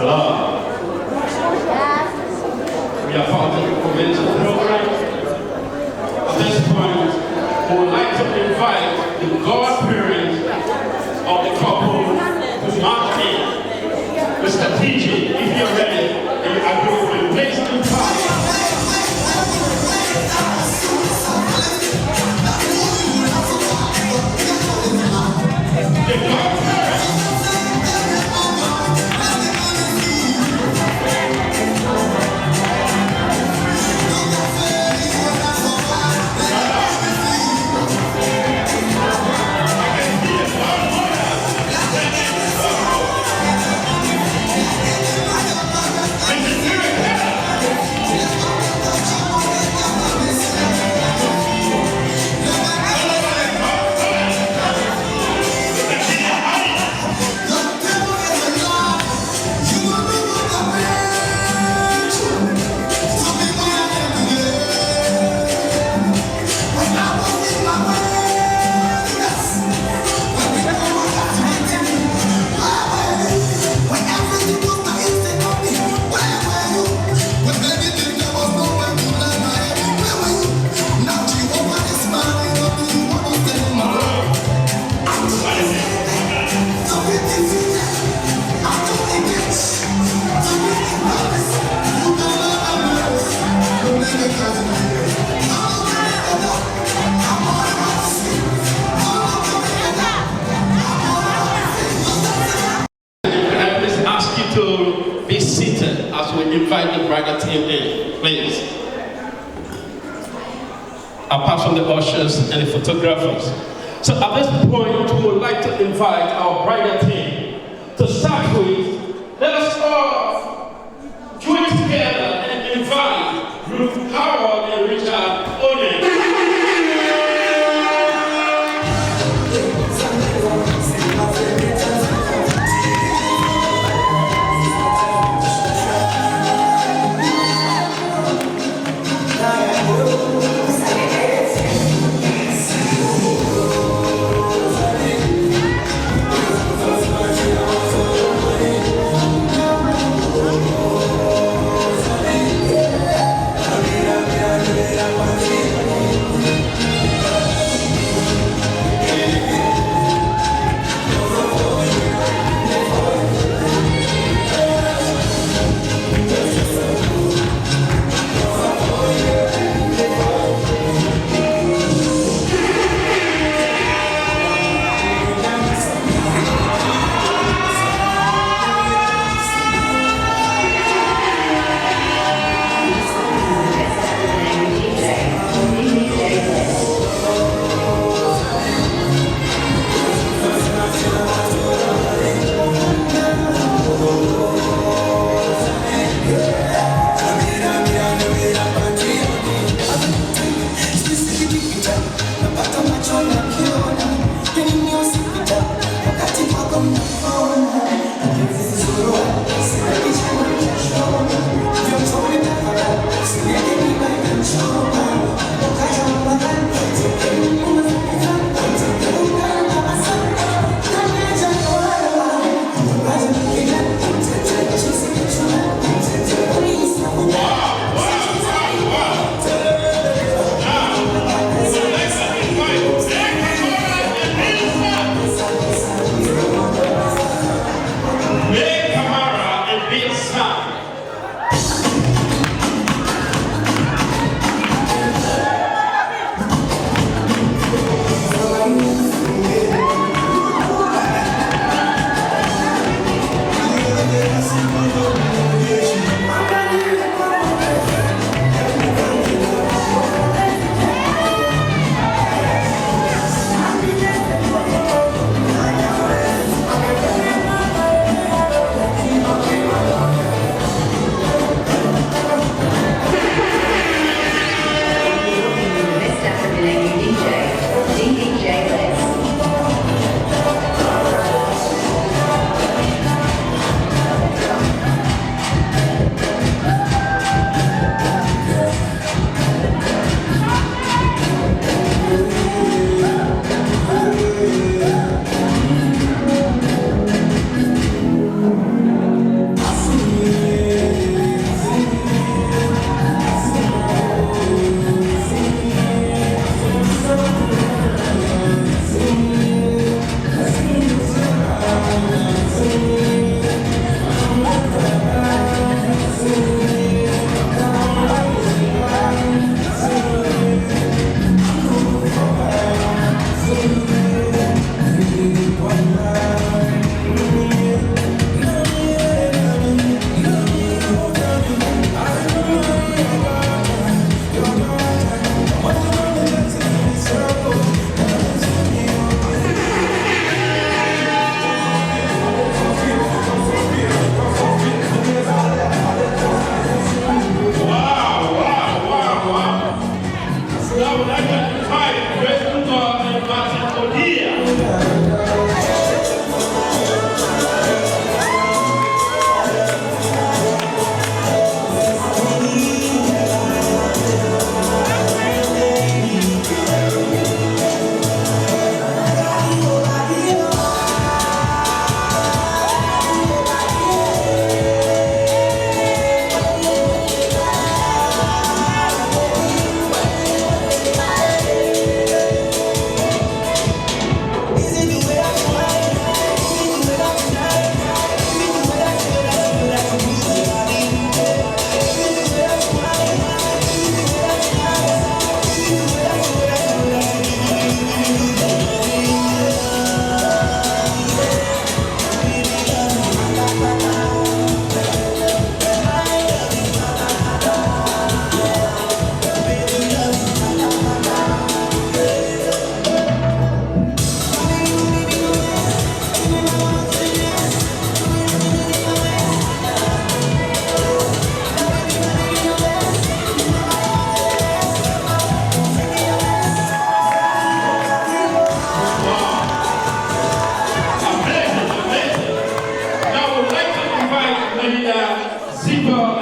Hello. We are part of the convention program. At this point, we would like to invite the godparents of the couple to mark in. Mr. TJ, if you're ready, and you agree with me, please do fire. To be seated as we invite the bridal team in, please. Apart from the ushers and the photographers. So at this point, we would like to invite our bridal team to start with. Let us all join together and invite Ruth Howard and Richard Onen.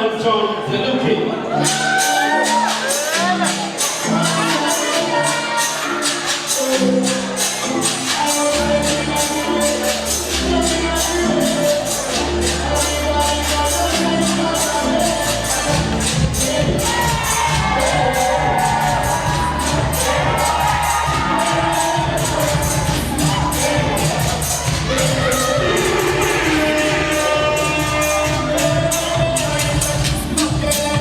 and John Deluki. Yeah.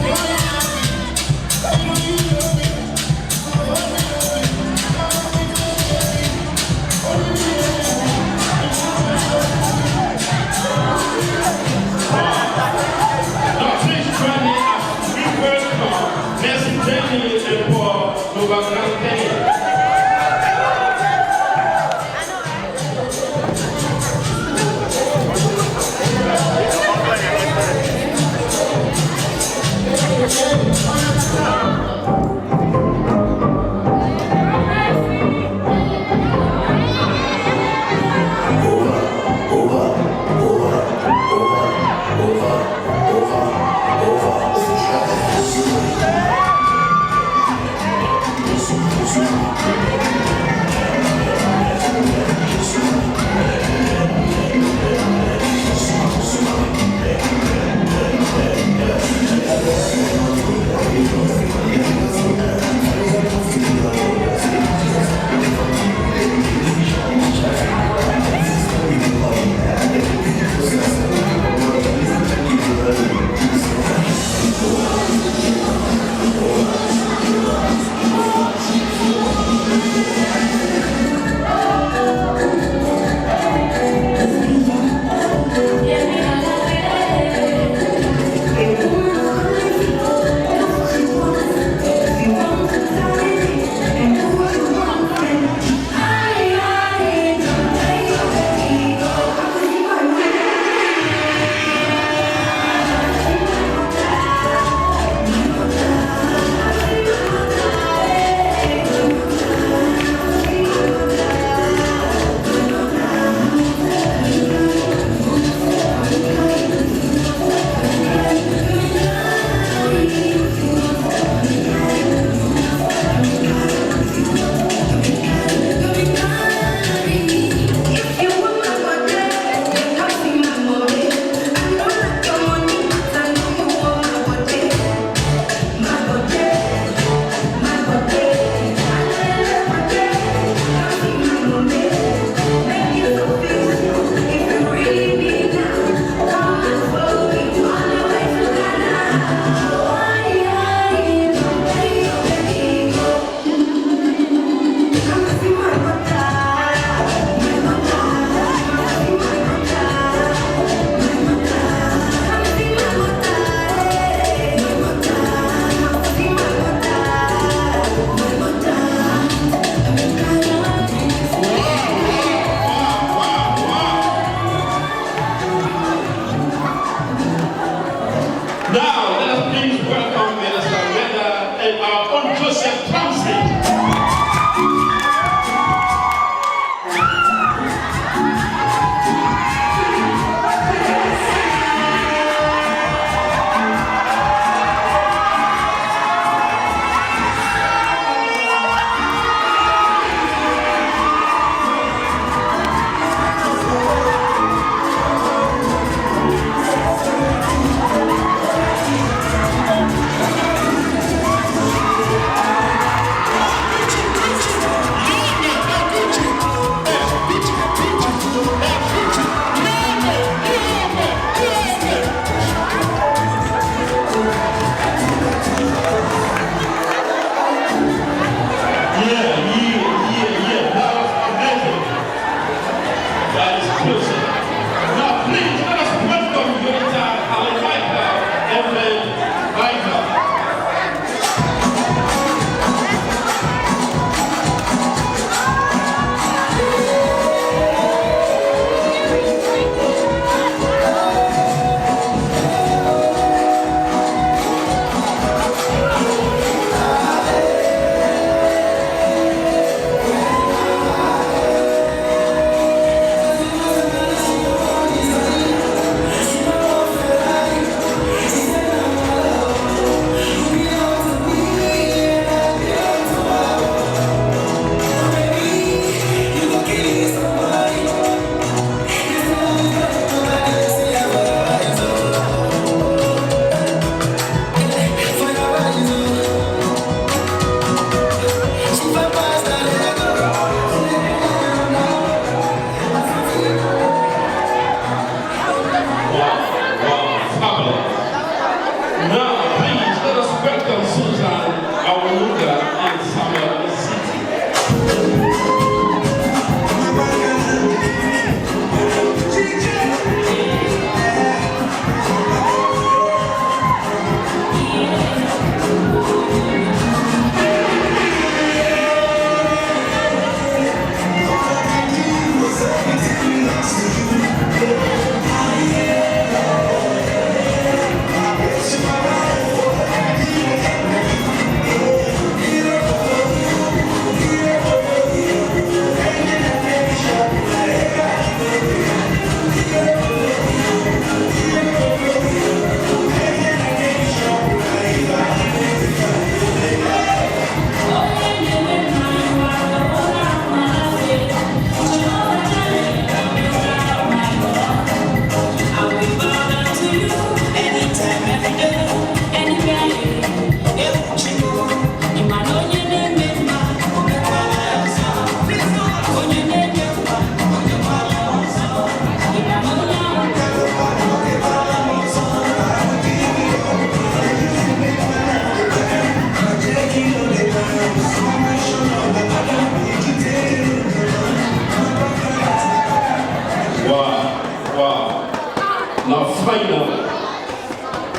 Now finally.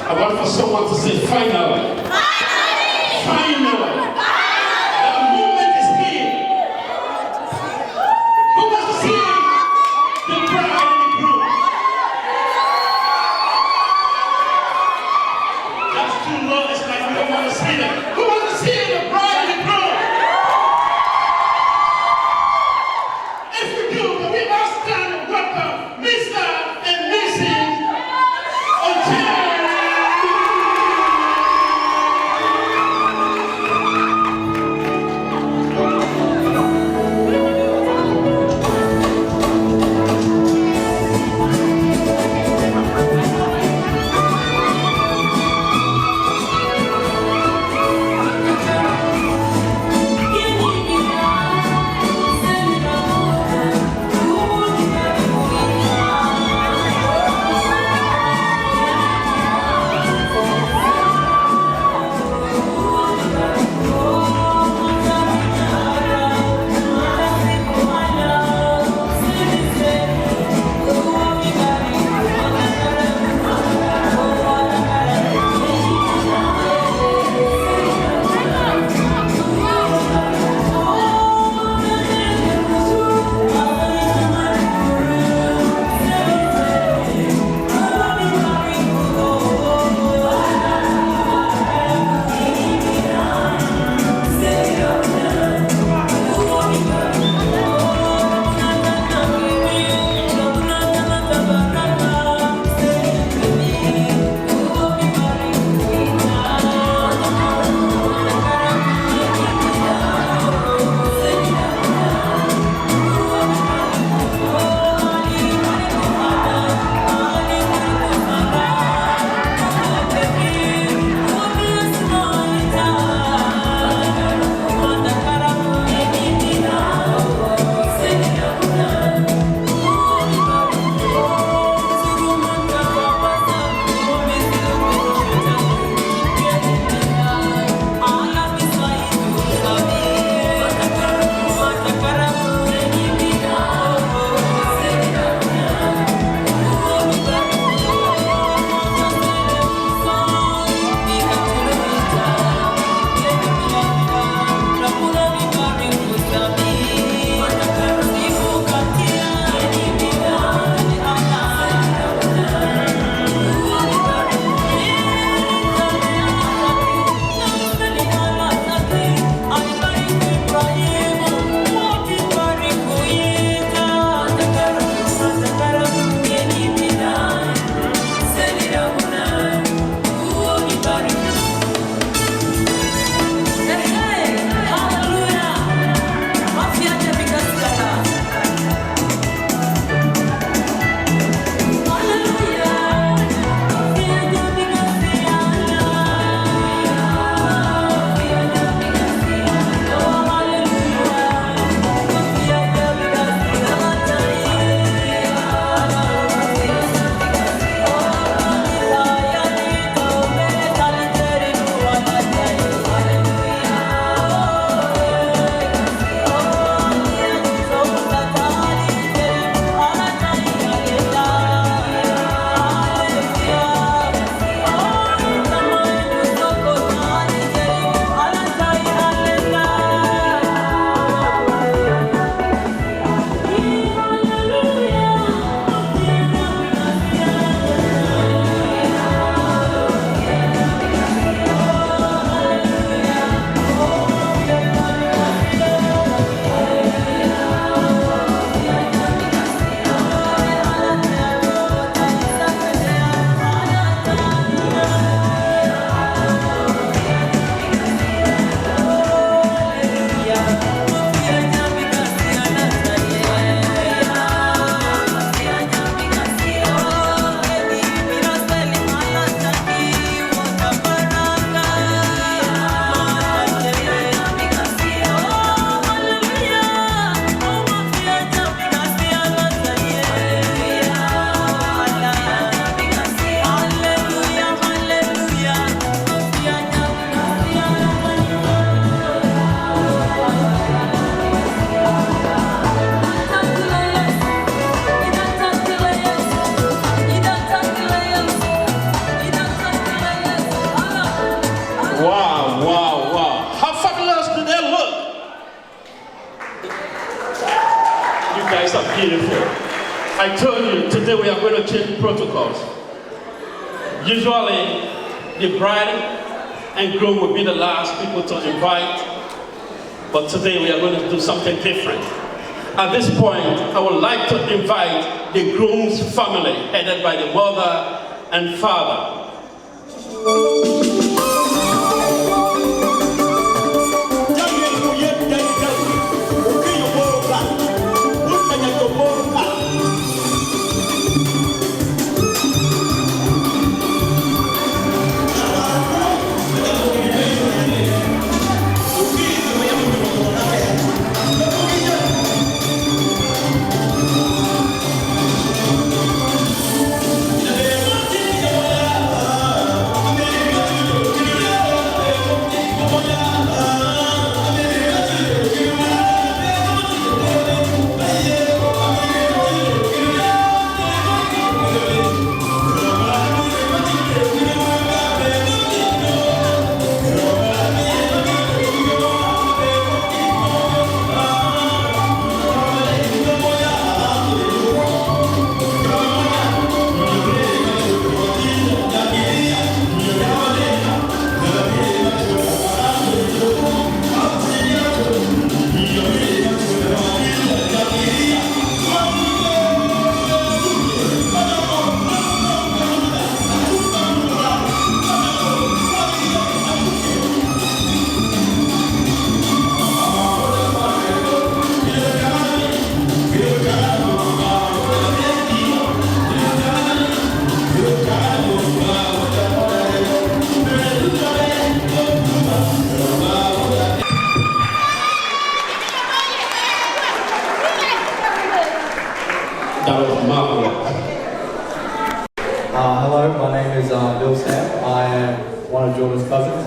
I want for someone to say finally. Finally. That moment is here. Who wants to see the bride and the groom? That's too low. It's like we don't want to see them. Who wants to see the bride and the groom? If we do, then we all stand and welcome Mr. and Mrs. Ochoa. change protocols. Usually, the bride and groom will be the last people to invite, but today we are going to do something different. At this point, I would like to invite the groom's family, headed by the mother and father. Hello, my name is Bill Sam. I am one of Jordan's cousins.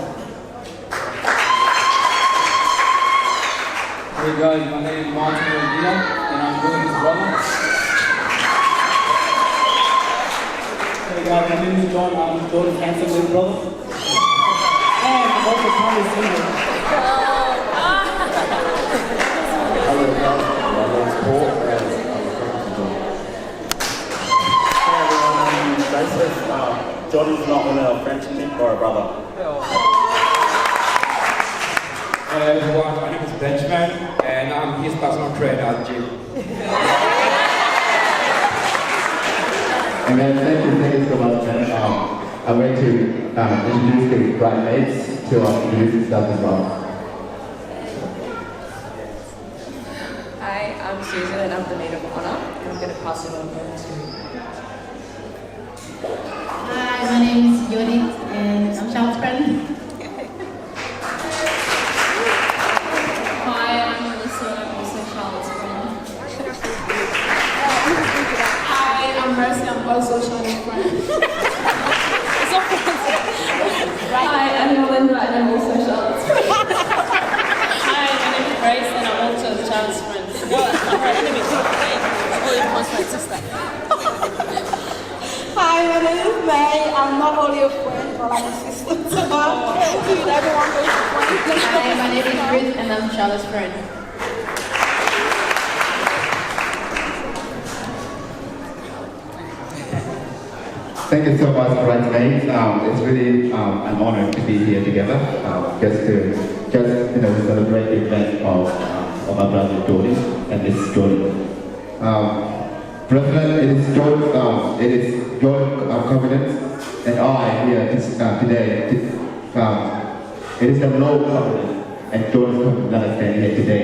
Hey guys, my name is Martin Rodilla, and I'm Jordan's brother. Hey guys, my name is John. I'm Jordan's handsome little brother. And I'm also Tommy's singer. Hello guys, my name is Paul, and I'm Jordan's not one of our friends or a brother. Hello everyone, my name is Benjamin and I'm his personal trainer, Jim. And then thank you so much, man. I'm going to introduce the bridesmaids to introduce themselves as well. Hi, I'm Susan and I'm the maid of honor. And I'm going to pass it over to... Hi, my name is Yoni and I'm Charles' friend. Hi, I'm Melissa and I'm also Charlotte's friend. Hi, I'm Mercy, I'm also Charlotte's friend. Hi, I'm Melinda and I'm also Charlotte's friend. Hi, my name is Grace and I'm also Charlotte's friend. Well, I'm her enemy. Oh, you're my sister. Hi, my name is May. I'm not only a friend, but I'm a sister to her. Everyone goes to friends. Hi, my name is Ruth and I'm Charlotte's friend. Thank you so much, bridesmaids. It's really an honor to be here together, just to celebrate the event of my brother Jordan and Miss Jordan. President, it is your confidence and I here today. It is the low confidence and Jordan's confidence that I stand here today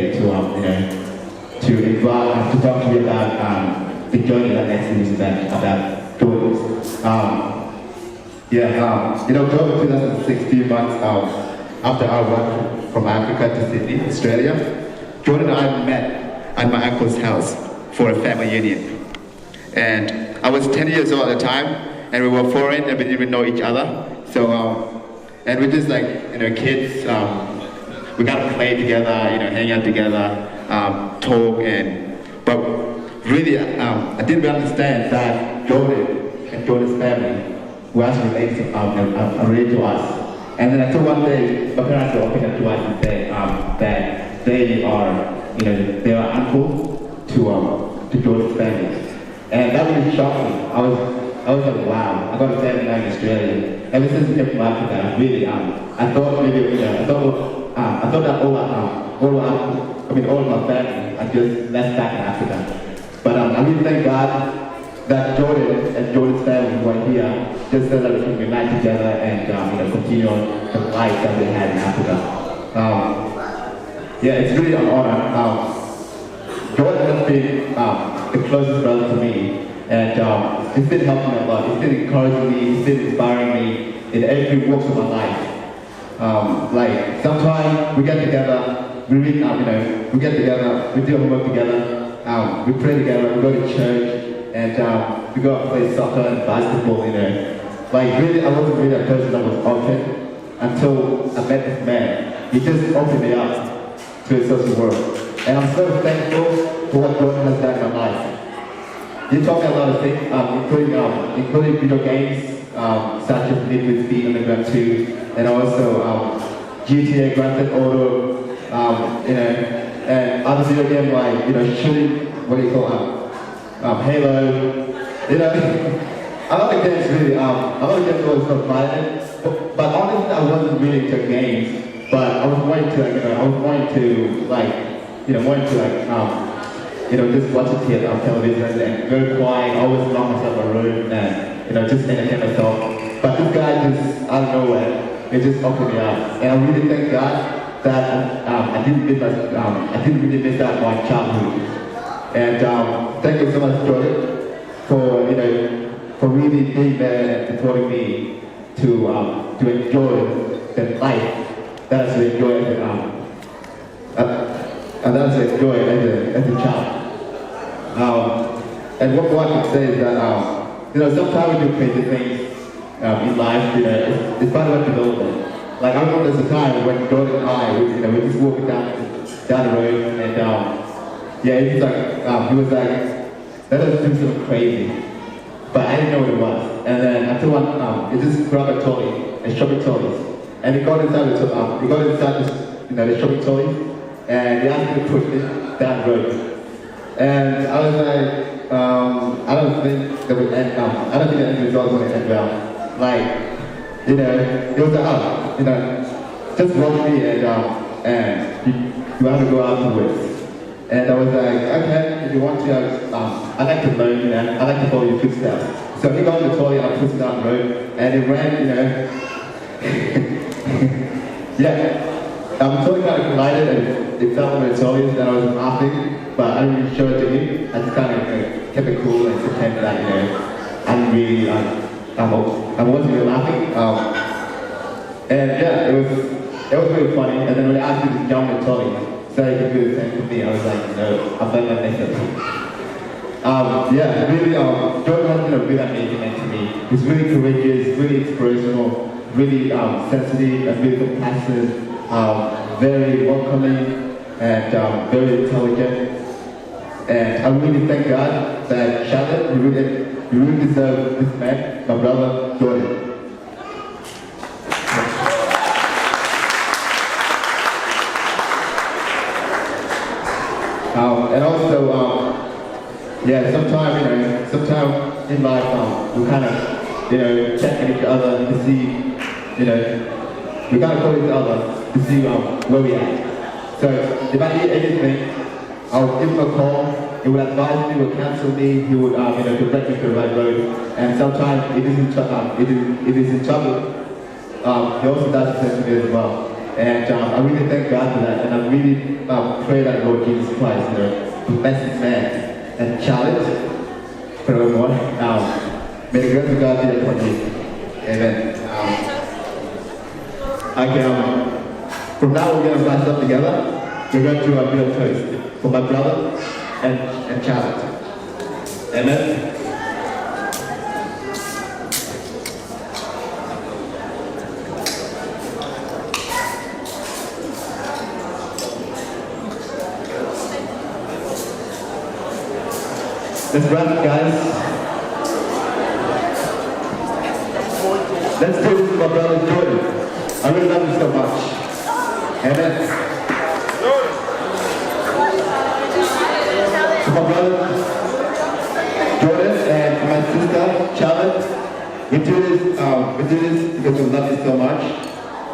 to invite to talk to you about the journey that next to this event about Jordan's. In October 2016, months after our run from Africa to Sydney, Australia, Jordan and I met at my uncle's house for a family union. And I was 10 years old at the time, and we were foreign and we didn't even know each other. So, and we're just like, kids, we got to play together, hang out together, talk, but really, I didn't really understand that Jordan and Jordan's family were actually related to us. And then until one day, my parents were opening up to us and said that they are uncle to Jordan's family. And that really shocked me. I was like, wow, I got a family now in Australia. Ever since we came from Africa, really, I thought maybe, I thought that all of my family are just left back in Africa. But I really thank God that Jordan and Jordan's family were here just so that we can unite together and continue on the life that we had in Africa. Yeah, it's really an honor. Jordan has been the closest brother to me, and he's been helping me a lot. He's been encouraging me, he's been inspiring me in every walk of my life. Like sometimes we get together, we read, we get together, we do homework together, we pray together, we go to church, and we go out and play soccer and basketball. Like really, I wasn't really a person that was open until I met this man. He just opened me up to the social world. And I'm so thankful for what God has done in my life. He taught me a lot of things, including video games, such as Need for Speed Underground 2, and also GTA Grand Theft Auto, and other video games like, shooting, Halo, a lot of games really, a lot of games was so violent, but honestly I wasn't really into games, but I was wanting to just watch it on television and go quiet, always lock myself in a room and, just entertain myself. But this guy just, out of nowhere, it just opened me up. And I really thank God that I didn't really miss out my childhood. And thank you so much, Jordan, for really being there and supporting me to enjoy the life that I should enjoy as a child. And what I can say is that sometimes we do crazy things in life. It's part of our development. Like I remember there's a time when Jordan and I, we just walking down the road, and he was like, let us do something crazy. But I didn't know what it was. And then after one, he just grabbed a trolley, a shopping trolley, and he got inside the shopping trolley, and he asked me to push it down the road. And I was like, I don't think that would end. I don't think the end result was going to end well. Like, it was like, just watch me and you have to go afterwards. And I was like, okay, if you want to, I like to learn, I like to follow your footsteps. So he got on the trolley and I pushed it down the road, and it ran, yeah. The trolley kind of collided and it fell on the trolley, and I was laughing, but I didn't really show it to him. I just kind of kept it cool and pretended that, I didn't really, I wasn't really laughing. And yeah, it was really funny. And then when I asked him to jump the trolley, so he could do the same to me, I was like, no, I'm not gonna make it. Yeah, really, Jordan has been a really amazing man to me. He's really courageous, really inspirational, really sensitive and really compassionate, very welcoming and very intelligent. And I really thank God that Charlotte, you really deserve this man, my brother Jordan. And also, sometimes in life, we kind of, check on each other to see, we kind of call each other to see where we are. So if I need anything, I'll give him a call. He would advise me, would counsel me, he would, direct me to the right road. And sometimes if he's in trouble, he also does the same to me as well. And I really thank God for that, and I really pray that Lord Jesus Christ, bless this man and challenge forevermore. May the grace of God be upon you. Amen. From now we're going to flash up together. We're going to do a bit of toast for my brother and challenge. Amen. Let's wrap it, guys. Let's do this for my brother Jordan. I really love you so much. Amen. To my brother Jordan. sister, Charlotte. We do this because we love you so much.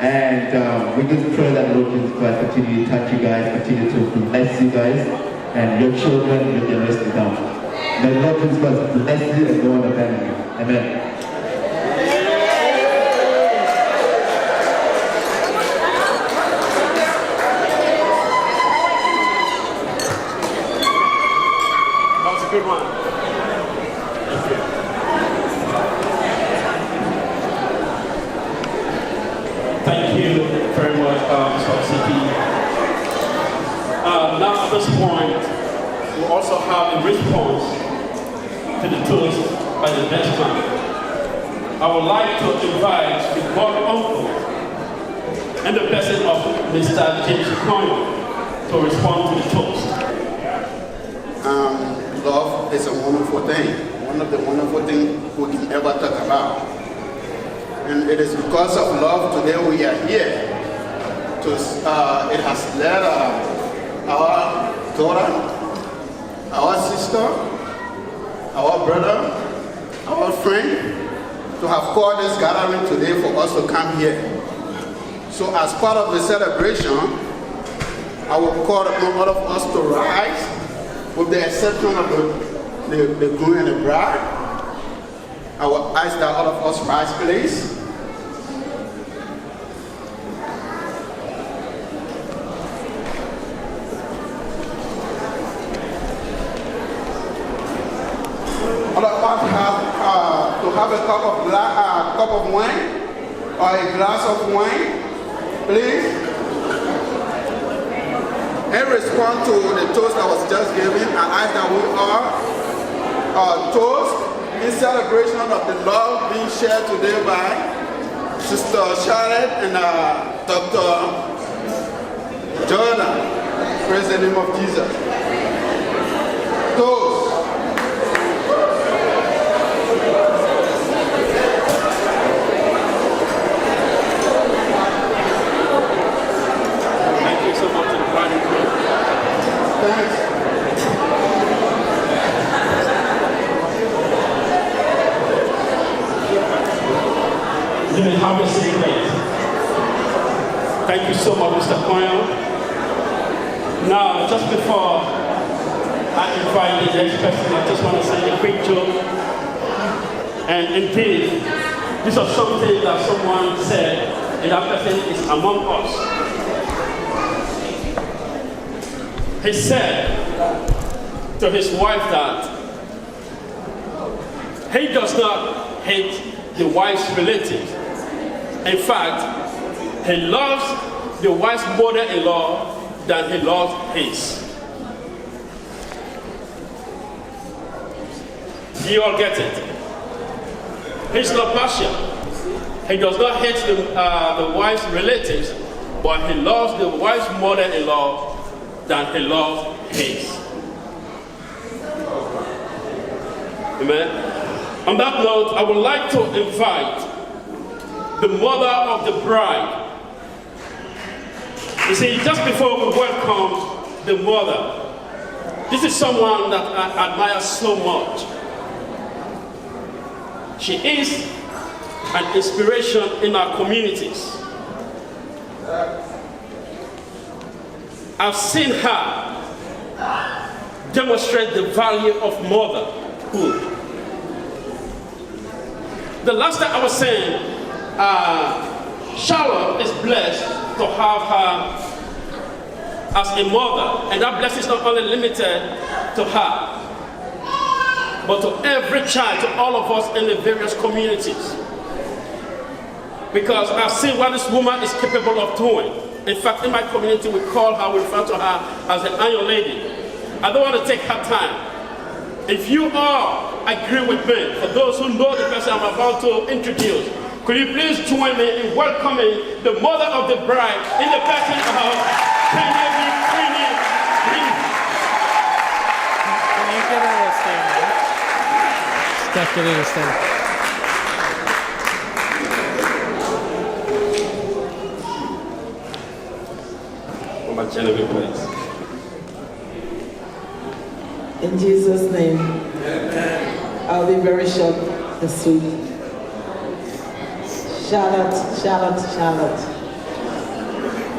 And we just pray that the Lord Jesus Christ continue to touch you guys, continue to bless you guys, and your children with their rest to come. May the Lord Jesus Christ bless you and go on the family. Amen. Good one. Thank you very much, Mr. CP. Now at this point, we also have a response to the toast by the benchman. I would like to invite the God uncle and the person of Mr. James Coyne to respond to the toast. Love is a wonderful thing, one of the wonderful things we can ever talk about. And it is because of love today we are here. It has led our daughter, our sister, our brother, our friend to have called this gathering today for us to come here. So as part of the celebration, I will call upon all of us to rise, with the exception of the groom and the bride. I will ask that all of us rise, please. All of us have to have a cup of wine or a glass of wine, please. In response to the toast that was just given, I ask that we are toast in celebration of the love being shared today by Sister Charlotte and Dr. Jordan. Praise the name of Jesus. Toast. Have a seat, please. Thank you so much, Mr. Coyne. Now, just before I invite the next person, I just want to say a quick joke. And indeed, this was something that someone said, and that person is among us. He said to his wife that he does not hate the wife's relatives. In fact, he loves the wife's mother-in-law than he loves his. You all get it? He's not partial. He does not hate the wife's relatives, but he loves the wife's mother-in-law than he loves his. Amen? On that note, I would like to invite the mother of the bride. You see, just before we welcome the mother, this is someone that I admire so much. She is an inspiration in our communities. I've seen her demonstrate the value of motherhood. The last time I was saying, Charlotte is blessed to have her as a mother, and that blessing is not only limited to her, but to every child, to all of us in the various communities. Because I've seen what this woman is capable of doing. In fact, in my community, we call her, we refer to her as the Iron Lady. I don't want to take her time. If you all agree with me, for those who know the person I'm about to introduce, could you please join me in welcoming the mother of the bride in the person of Kenya B. Queenie. Can you give her a stand? Steph, give her a stand. In Jesus' name. Amen. I'll be very short and sweet. Charlotte.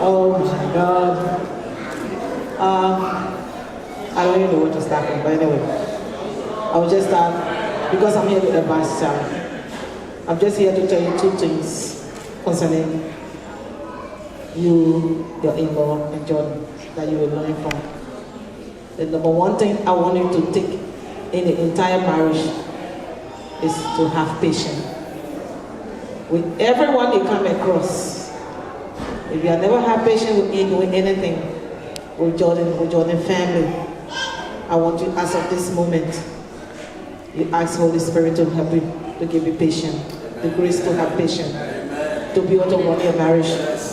Oh my God. I don't even know what to start with, but anyway. I will just start, because I'm here to advise Charlotte. I'm just here to tell you two things concerning you, your in-law, and Jordan that you will learn from. The number one thing I want you to take in the entire marriage is to have patience. With everyone you come across, if you have never had patience with anything, with Jordan family, I want you, as of this moment, you ask Holy Spirit to help you, to give you patience, the grace to have patience, to be able to run your marriage,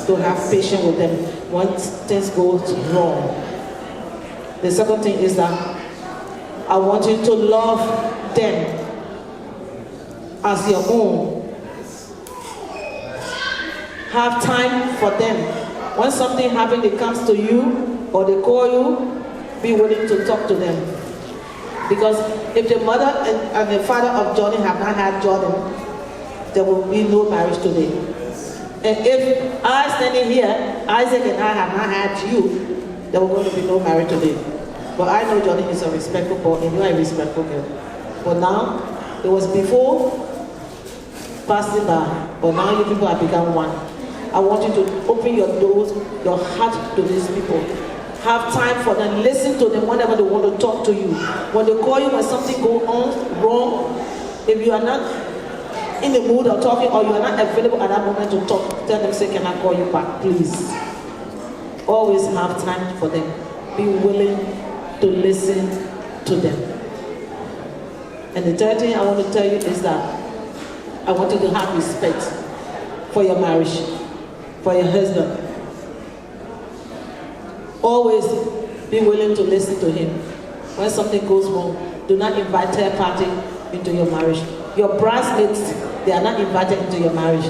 to have patience with them once things go wrong. The second thing is that I want you to love them as your own. Have time for them. When something happens, it comes to you or they call you, be willing to talk to them. Because if the mother and the father of Jordan have not had Jordan, there will be no marriage today. And if I standing here, Isaac and I have not had you, there will going to be no marriage today. But I know Jordan is a respectful boy and you are a respectful girl. But now, it was before passing by, but now you people have become one. I want you to open your doors, your heart to these people. Have time for them, listen to them whenever they want to talk to you. When they call you when something goes on wrong, if you are not in the mood of talking or you are not available at that moment to talk, tell them, say, can I call you back, please? Always have time for them. Be willing to listen to them. And the third thing I want to tell you is that I want you to have respect for your marriage, for your husband. Always be willing to listen to him. When something goes wrong, do not invite third party into your marriage. Your bridesmaids, they are not invited into your marriage.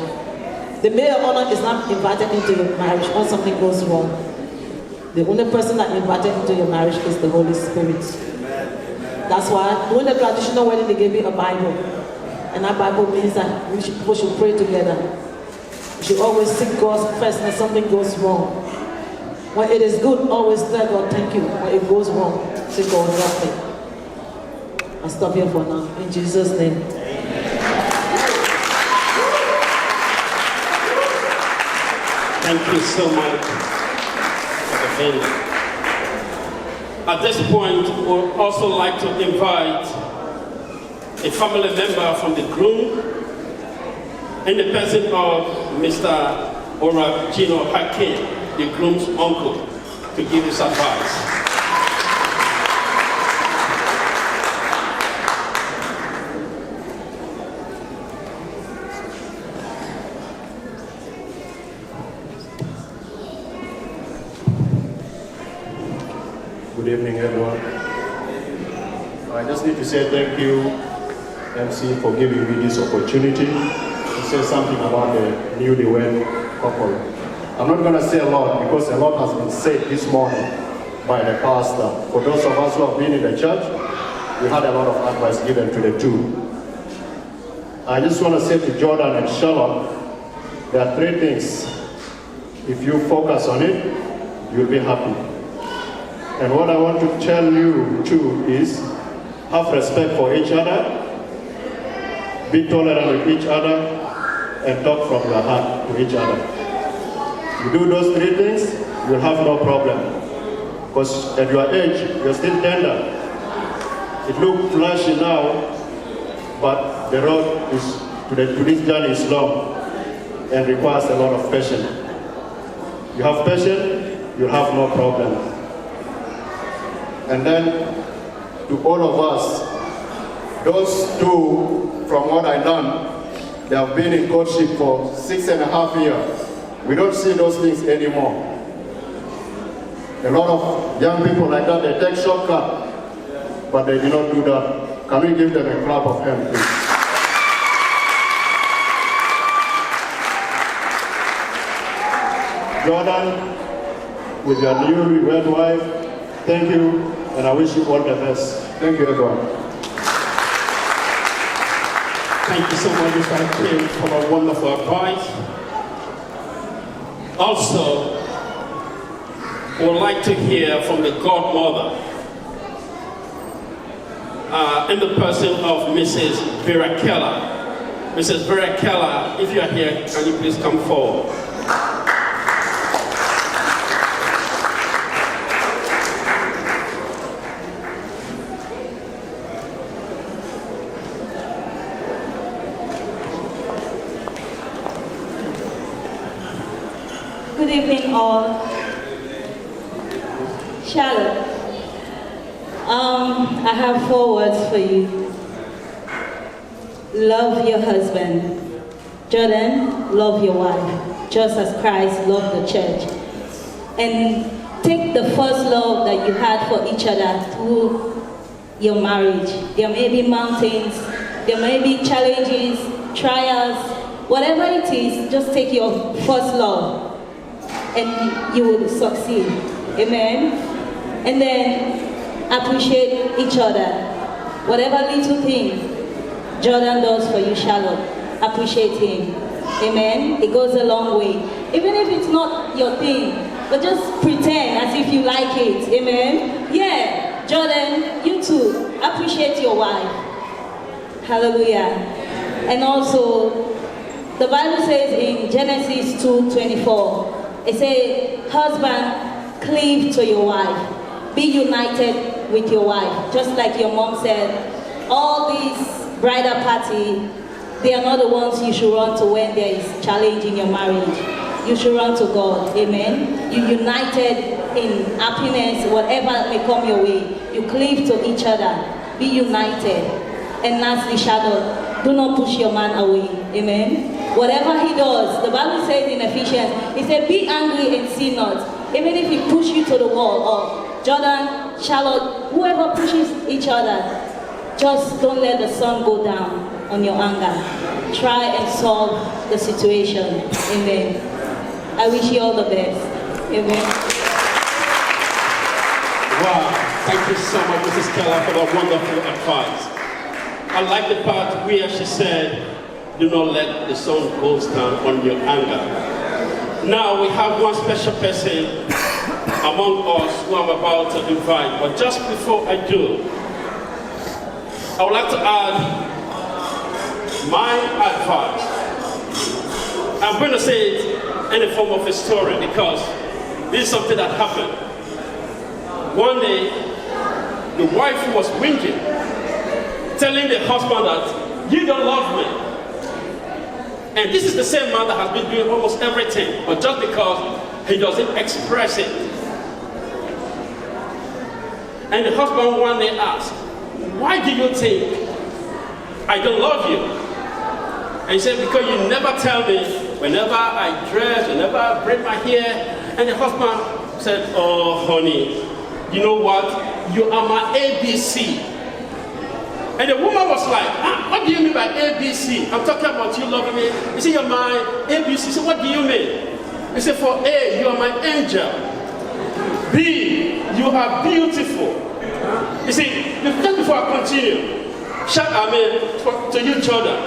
The maid of honor is not invited into your marriage when something goes wrong. The only person that invited into your marriage is the Holy Spirit. That's why during the traditional wedding, they gave you a Bible. And that Bible means that people should pray together. You should always seek God first when something goes wrong. When it is good, always tell God thank you. When it goes wrong, say God help me. I'll stop here for now. In Jesus' name. Thank you so much for the venue. At this point, we would also like to invite a family member from the groom in the person of Mr. Oragino Hakim, the groom's uncle, to give his advice. Good evening, everyone. I just need to say thank you, MC, for giving me this opportunity to say something about the newlywed couple. I'm not going to say a lot because a lot has been said this morning by the pastor. For those of us who have been in the church, we had a lot of advice given to the two. I just want to say to Jordan and Charlotte, there are three things. If you focus on it, you'll be happy. And what I want to tell you too is have respect for each other, be tolerant with each other, and talk from your heart to each other. You do those three things, you'll have no problem. Because at your age, you're still tender. It looks flashy now, but the road to this journey is long and requires a lot of patience. You have patience, you'll have no problem. And then, to all of us, those two, from what I learned, they have been in courtship for 6.5 years. We don't see those things anymore. A lot of young people like that, they take shortcut, but they do not do that. Can we give them a clap of hands, please? Jordan, with your newlywed wife, thank you, and I wish you all the best. Thank you, everyone. Thank you so much, Mr. Kim, for a wonderful advice. Also, I would like to hear from the godmother in the person of Mrs. Vera Keller. Mrs. Vera Keller, if you are here, can you please come forward? Good evening, all. Charlotte, I have 4 words for you. Love your husband. Jordan, love your wife, just as Christ loved the church. And take the first love that you had for each other through your marriage. There may be mountains, there may be challenges, trials, whatever it is, just take your first love and you will succeed. Amen? And then appreciate each other. Whatever little thing Jordan does for you, Charlotte, appreciate him. Amen? It goes a long way. Even if it's not your thing, but just pretend as if you like it. Amen? Yeah, Jordan, you too, appreciate your wife. Hallelujah. And also, the Bible says in Genesis 2:24, it says, husband, cleave to your wife. Be united with your wife. Just like your mom said, all these bridal party, they are not the ones you should run to when there is challenge in your marriage. You should run to God. Amen. You united in happiness, whatever may come your way. You cleave to each other. Be united. And lastly, Charlotte, do not push your man away. Amen. Whatever he does, the Bible says in Ephesians, it said, be angry and sin not. Even if he push you to the wall, or Jordan, Charlotte, whoever pushes each other, just don't let the sun go down on your anger. Try and solve the situation. Amen. I wish you all the best. Amen. Wow, thank you so much, Mrs. Keller, for that wonderful advice. I like the part where she said, do not let the sun go down on your anger. Now we have one special person among us who I'm about to invite, but just before I do, I would like to add my advice. I'm going to say it in the form of a story because this is something that happened. One day, the wife was whinging, telling the husband that, you don't love me. And this is the same man that has been doing almost everything, but just because he doesn't express it. And the husband one day asked, why do you think I don't love you? And he said, because you never tell me whenever I dress, whenever I braid my hair. And the husband said, oh honey, you know what? You are my ABC. And the woman was like, what do you mean by ABC? I'm talking about you loving me. You see, you're my ABC. So what do you mean? He said, for A, you are my angel. B, you are beautiful. You see, just before I continue, shout amen to you, Jordan.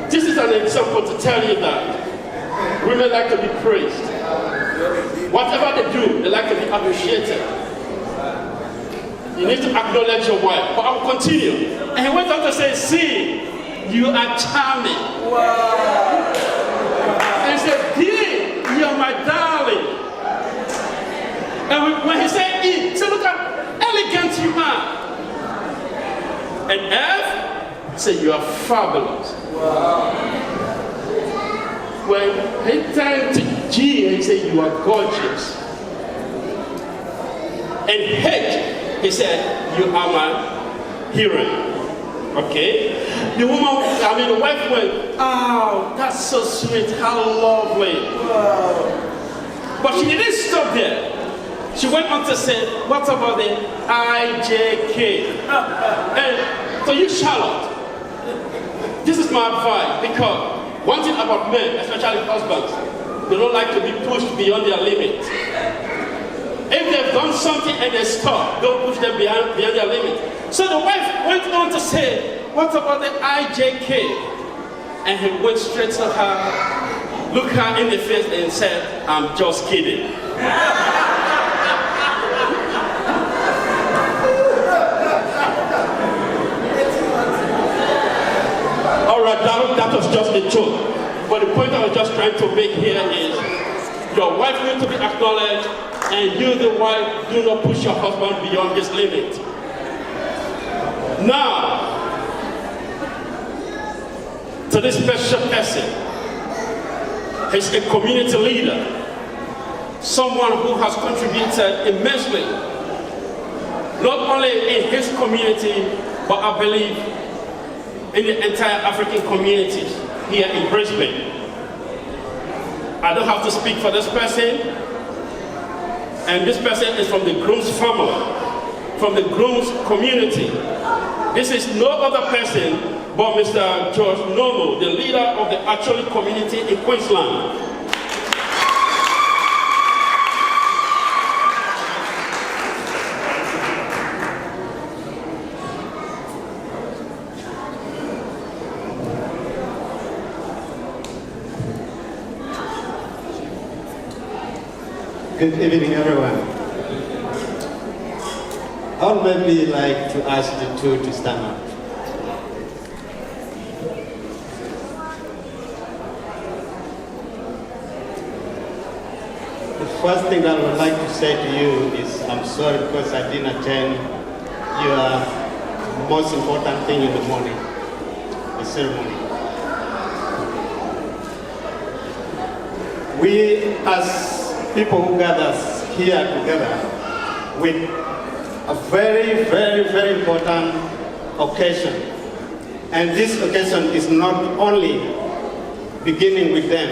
This is an example to tell you that women like to be praised. Whatever they do, they like to be appreciated. You need to acknowledge your wife. But I will continue. And he went on to say, see, you are charming. Wow. And he said, D, you are my darling. And when he said E, he said, look how elegant you are. And F, he said, you are fabulous. Wow. When he turned to G, he said, you are gorgeous. And H, he said, you are my heroine. Okay? The wife went, oh, that's so sweet, how lovely. Wow. But she didn't stop there. She went on to say, what about the IJK? And so you, Charlotte, this is my advice, because one thing about men, especially husbands, they don't like to be pushed beyond their limit. If they've done something and they stop, don't push them beyond their limit. So the wife went on to say, what about the IJK? And he went straight to her, looked her in the face and said, I'm just kidding. All right, that was just a joke. But the point I was just trying to make here is, your wife needs to be acknowledged, and you, the wife, do not push your husband beyond his limit. Now, to this special person, he's a community leader, someone who has contributed immensely, not only in his community, but I believe in the entire African community here in Brisbane. I don't have to speak for this person, and this person is from the Grooms family, from the Grooms community. This is no other person but Mr. George Nomo, the leader of the Acholi community in Queensland. Good evening, everyone. I would maybe like to ask the two to stand up. The first thing that I would like to say to you is I'm sorry because I didn't attend your most important thing in the morning, the ceremony. We as people who gather here together with a very, very, very important occasion. And this occasion is not only beginning with them.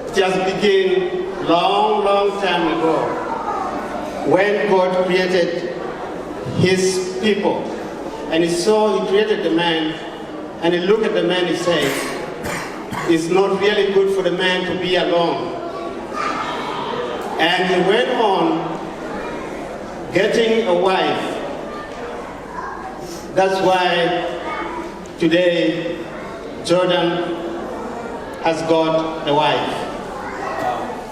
It just began long, long time ago when God created his people. And he created the man, and he looked at the man, he said, it's not really good for the man to be alone. And he went on getting a wife. That's why today Jordan has got a wife.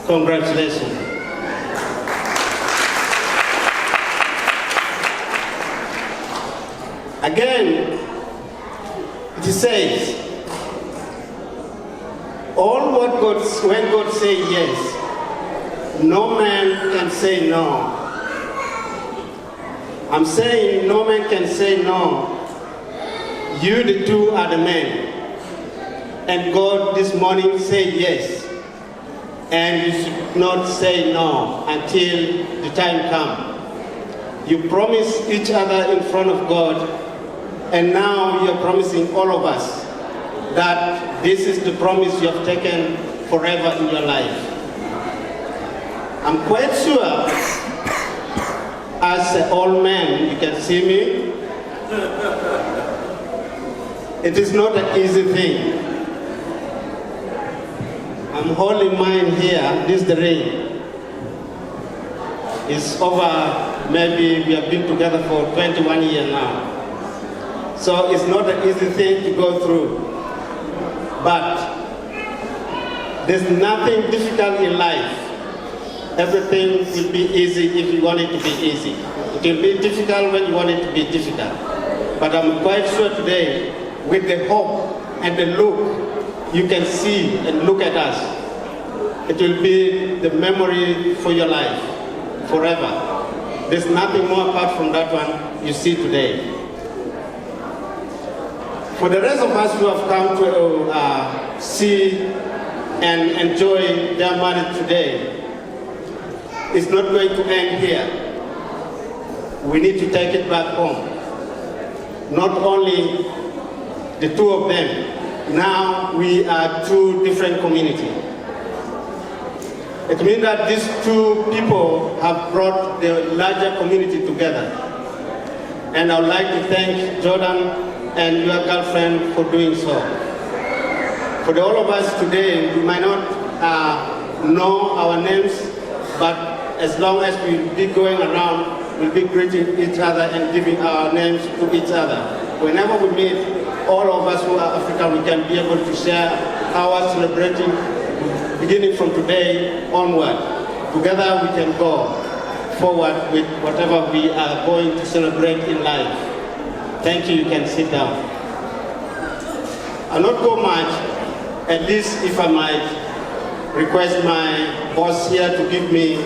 Congratulations. Again, it says, when God says yes, no man can say no. I'm saying no man can say no. You, the two, are the men. And God this morning said yes. And you should not say no until the time comes. You promised each other in front of God, and now you're promising all of us that this is the promise you have taken forever in your life. I'm quite sure, as an old man, you can see me, it is not an easy thing. I'm holding mine here, this is the ring. It's over, maybe we have been together for 21 years now. So it's not an easy thing to go through. But there's nothing difficult in life. Everything will be easy if you want it to be easy. It will be difficult when you want it to be difficult. But I'm quite sure today, with the hope and the look, you can see and look at us. It will be the memory for your life, forever. There's nothing more apart from that one you see today. For the rest of us who have come to see and enjoy their marriage today, it's not going to end here. We need to take it back home. Not only the two of them, now we are two different communities. It means that these two people have brought the larger community together. And I would like to thank Jordan and your girlfriend for doing so. For all of us today, we might not know our names, but as long as we'll be going around, we'll be greeting each other and giving our names to each other. whenever we meet, all of us who are African, we can be able to share our celebrating, beginning from today onward. Together we can go forward with whatever we are going to celebrate in life. Thank you, you can sit down. I'll not go much, at least if I might request my boss here to give me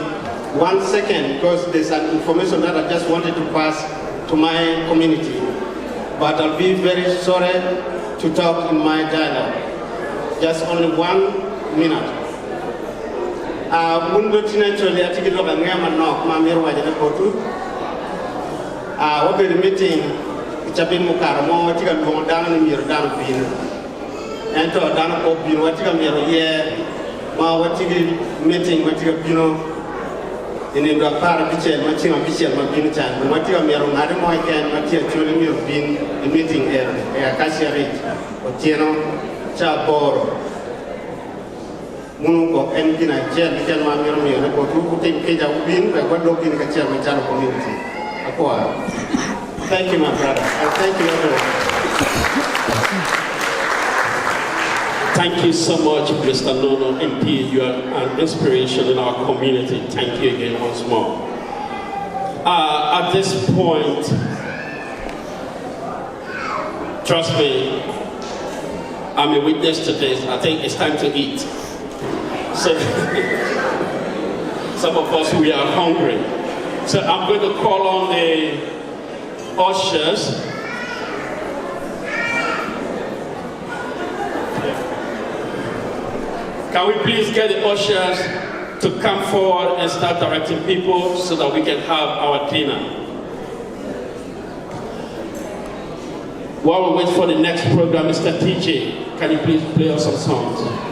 1 second, because there's an information that I just wanted to pass to my community. But I'll be very sorry to talk in my dialogue. Just only 1 minute. Mundo tinacholi atikilo kangema nok mamiru wajana kotu. Wabe meeting ichapin mukaramo watika luongo dana ni miru dana pin. Ento dana ko pin watika miru ye ma watiki meeting watika pino. Ini ndo para bichel machinga bichel ma pin chan. Watika miru ngare mo iken watika choli miru pin the meeting ya Acacia Ridge. Otieno cha boro. Mungo en kina chen ma miru miru ko tu kutin keja ubin ba wado kin ka chen ma chan community. Akwa. Thank you, my brother, and thank you, everyone. Thank you so much, Mr. Nono MP. You are an inspiration in our community. Thank you again once more. At this point, trust me, I'm a witness to this. I think it's time to eat. So, some of us, we are hungry. So I'm going to call on the ushers. Can we please get the ushers to come forward and start directing people so that we can have our dinner? While we wait for the next program, Mr. TJ, can you please play us some songs?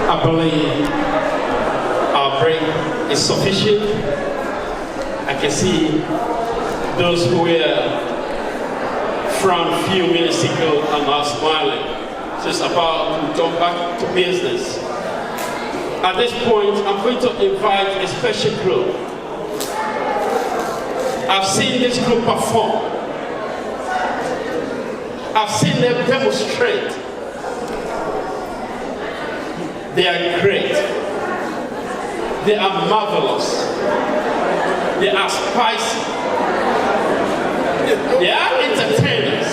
I believe our break is sufficient. I can see those who were from a few minutes ago are now smiling. So it's about to jump back to business. At this point, I'm going to invite a special group. I've seen this group perform. I've seen them demonstrate. They are great. They are marvelous. They are spicy. They are entertainers.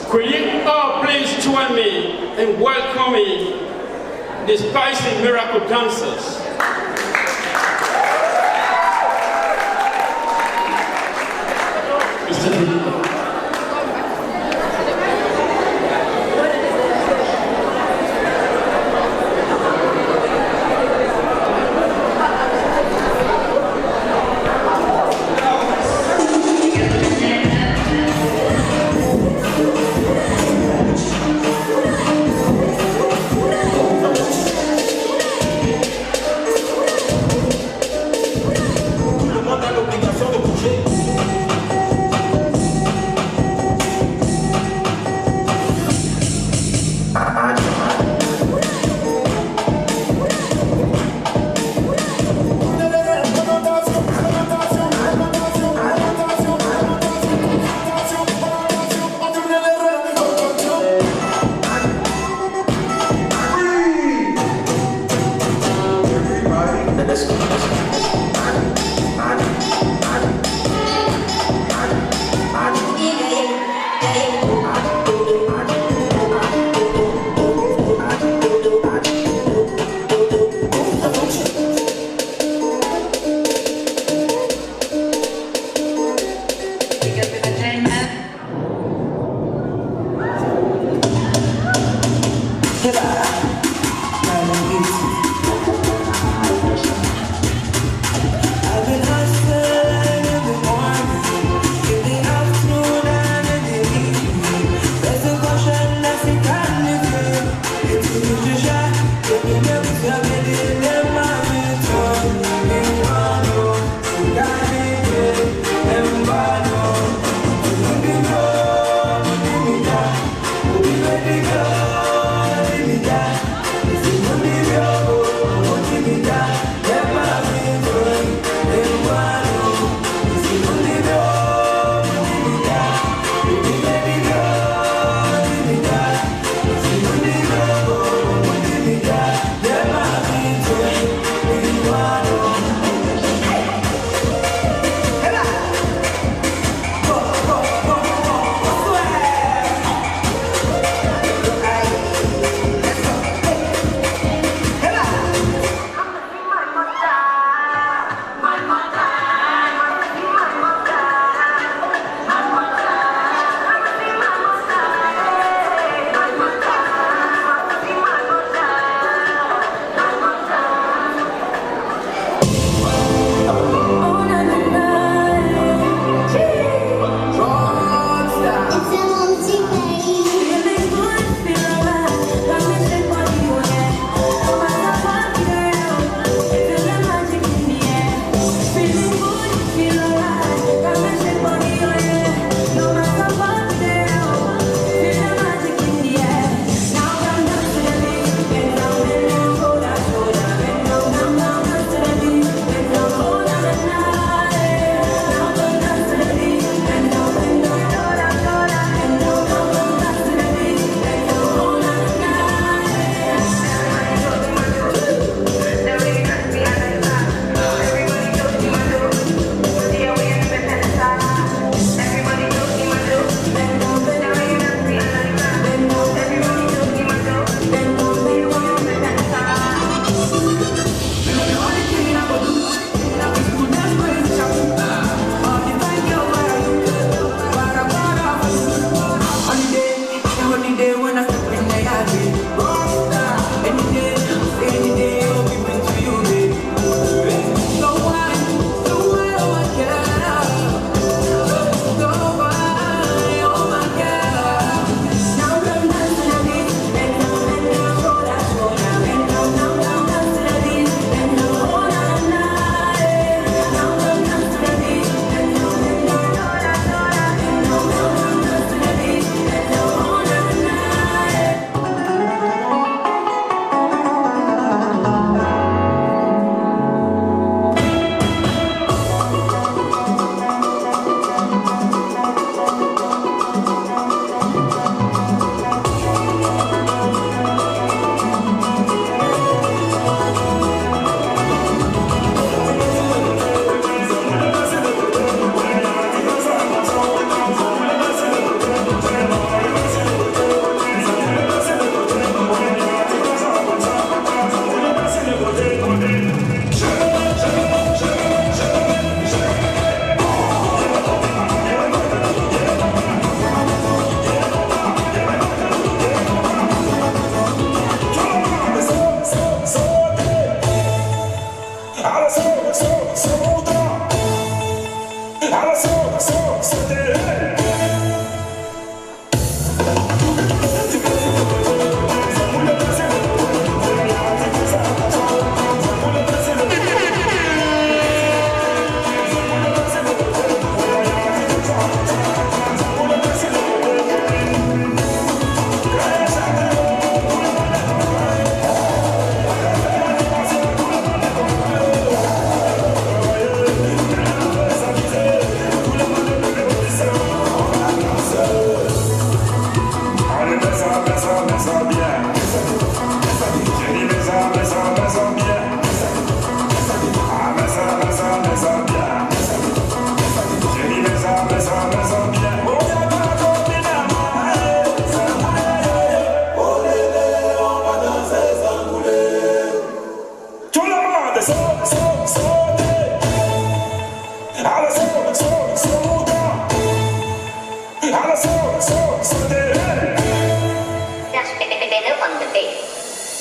Could you all please join me in welcoming the spicy miracle dancers?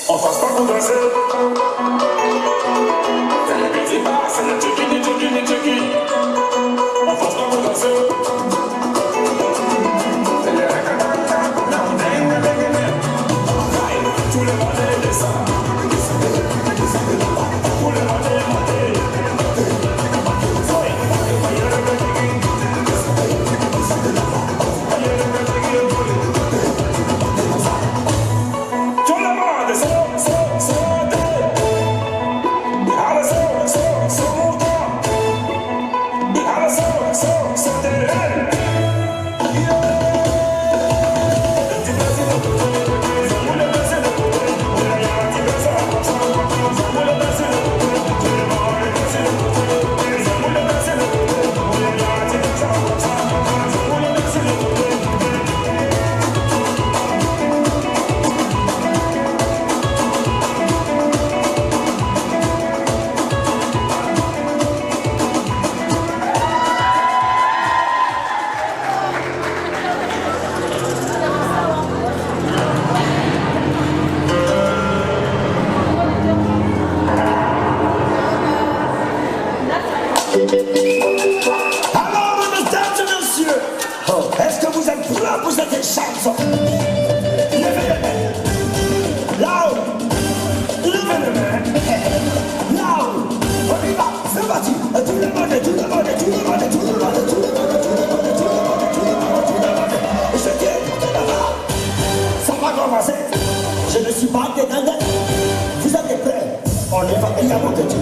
On fasse pas pour danser. Fais le petit pas, c'est le tchiki. On fasse pas pour danser. Fais le rakataka, non, tous les modèles descendent. Tous les modèles montés. Tout le monde saute. Allez, saute. Allez, saute. Alors, mesdames et messieurs, est-ce que vous êtes prêts pour cette chanson? Levez les mains. Là-haut. Levez les mains. Là-haut. On y va. C'est parti. Tout le monde. Et je dis, ça va commencer. Je ne suis pas dégagé. Vous êtes prêts? On y va. Il y a mon petit.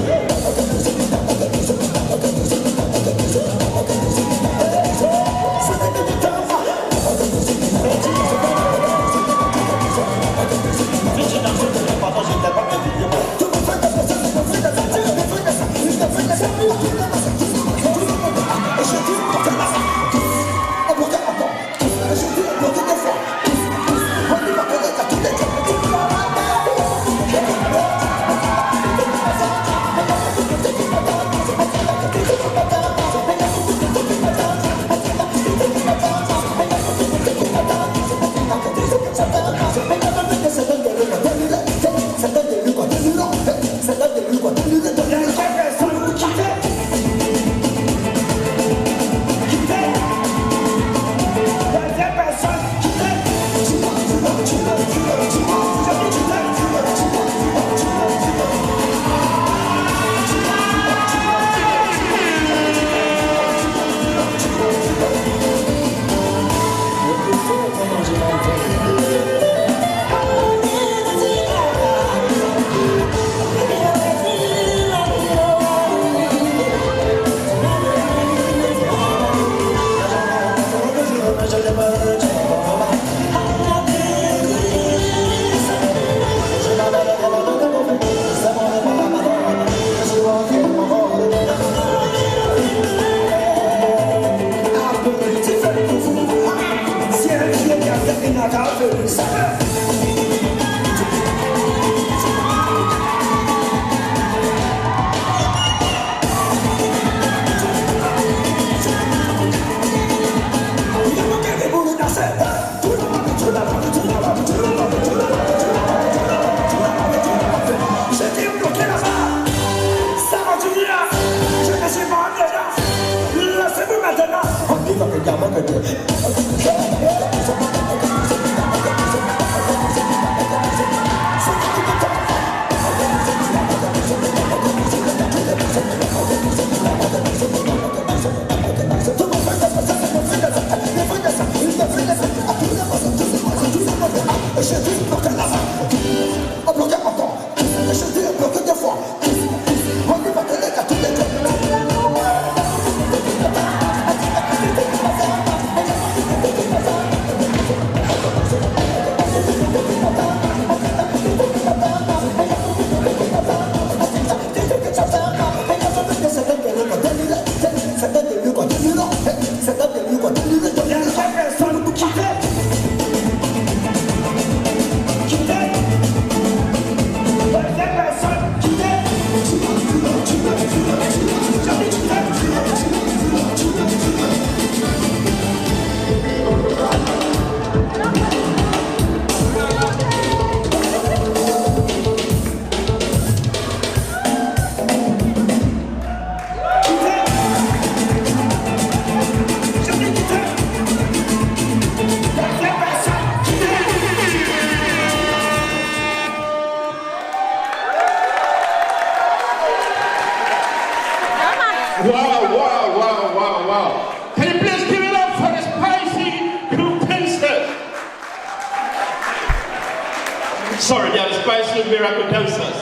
Spicy Miracle Dancers.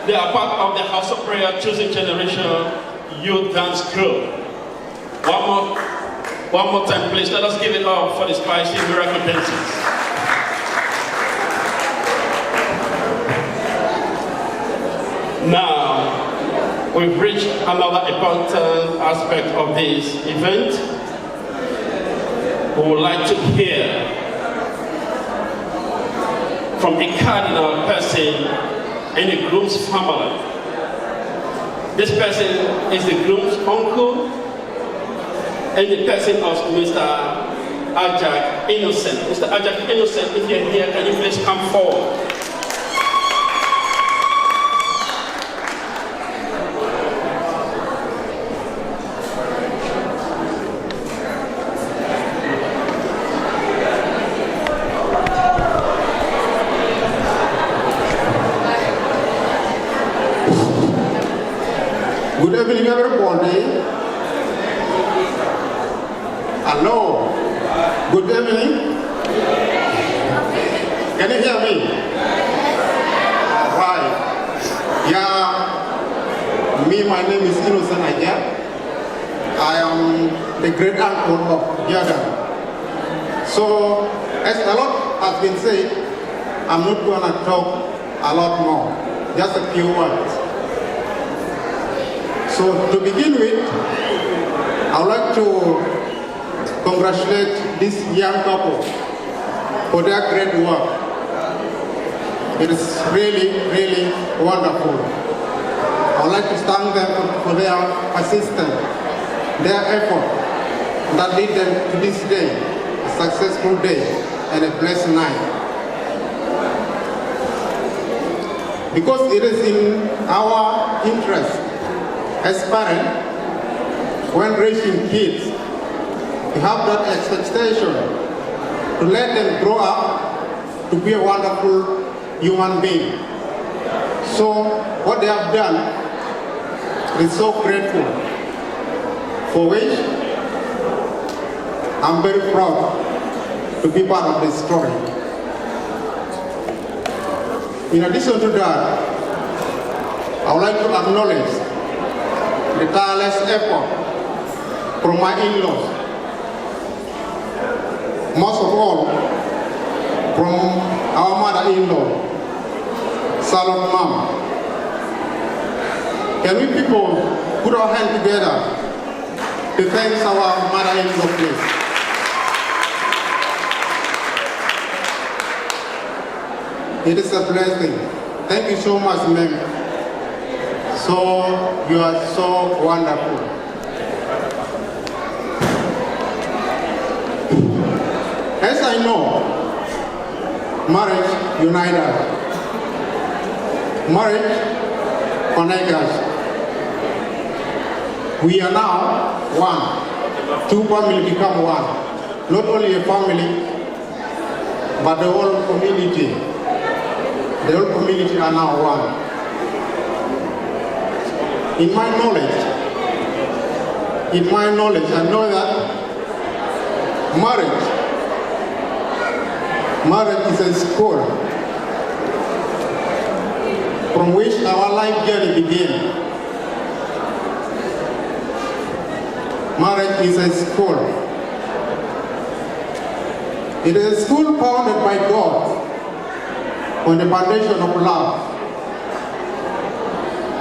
They are part of the House of Prayer Choosing Generation Youth Dance Group. One more time, please. Let us give it up for the Spicy Miracle Dancers. Now, we've reached another important aspect of this event. We would like to hear from a cardinal person in the groom's family. This person is the groom's uncle and the person of Mr. Ajak Innocent. Mr. Ajak Innocent, if you're here, can you please come forward? Good evening, everybody. Hello. Good evening. Can you hear me? All right. Yeah. Me, my name is Innocent Ajak. I am the great uncle of Jordan. So, as a lot has been said, I'm not going to talk a lot more. Just a few words. So to begin with, I would like to congratulate this young couple for their great work. It is really, really wonderful. I would like to thank them for their assistance, their effort that led them to this day, a successful day and a blessed night. Because it is in our interest as parents, when raising kids, we have that expectation to let them grow up to be a wonderful human being. So what they have done is so grateful, for which I'm very proud to be part of this story. In addition to that, I would like to acknowledge the tireless effort from my in-laws, most of all from our mother-in-law, Salon Mom. Can we people put our hands together to thank our mother-in-law, please? It is a blessing. Thank you so much, ma'am. So, you are so wonderful. As I know, marriage unites us. Marriage connects us. We are now one. Two families become one. Not only a family, but the whole community. The whole community are now one. In my knowledge, I know that marriage is a school from which our life journey begins. Marriage is a school. It is a school founded by God on the foundation of love.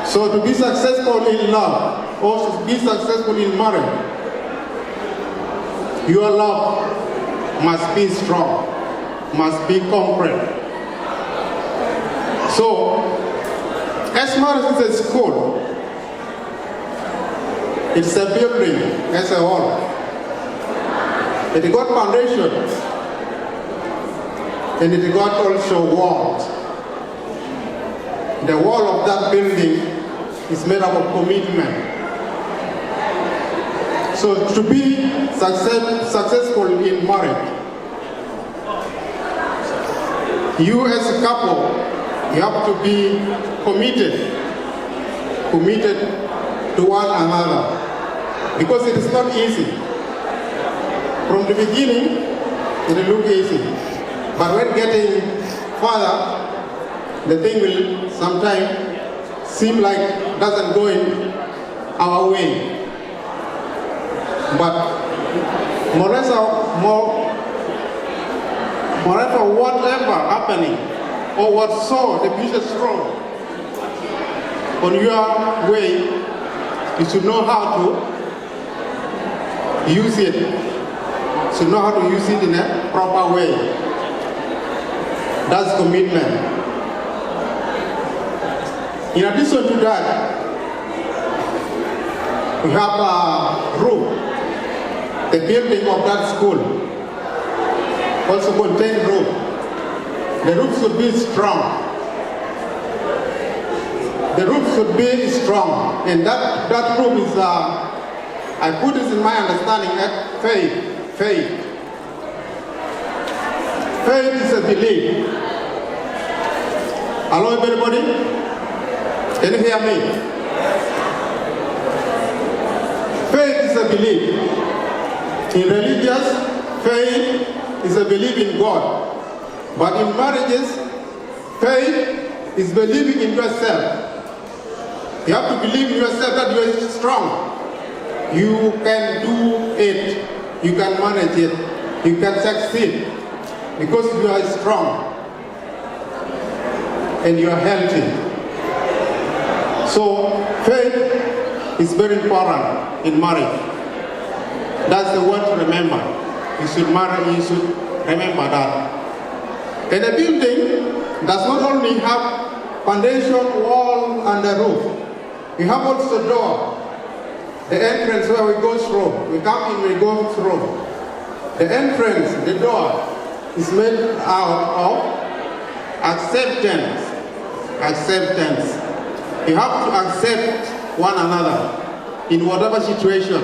So to be successful in love, or to be successful in marriage, your love must be strong, must be concrete. So, as marriage is a school, it's a building as a whole. It got foundations, and it got also walls. The wall of that building is made up of commitment. So to be successful in marriage, you as a couple, you have to be committed to one another. Because it is not easy. From the beginning, it will look easy. But when getting further, the thing will sometimes seem like doesn't go in our way. But moreover, whatever happening or what saw the future strong on your way, you should know how to use it. You should know how to use it in a proper way. That's commitment. In addition to that, we have a roof. The building of that school also contains roof. The roof should be strong. The roof should be strong. And that roof is, I put this in my understanding, faith. Faith is a belief. Hello, everybody? Can you hear me? Faith is a belief. In religious, faith is a belief in God. But in marriages, faith is believing in yourself. You have to believe in yourself that you are strong. You can do it. You can manage it. You can succeed. Because you are strong. And you are healthy. So, faith is very important in marriage. That's the word to remember. You should marry, you should remember that. And a building does not only have foundation, wall, and a roof. We have also door. The entrance where we go through. We come in, we go through. The entrance, the door, is made out of acceptance. Acceptance. You have to accept one another in whatever situation.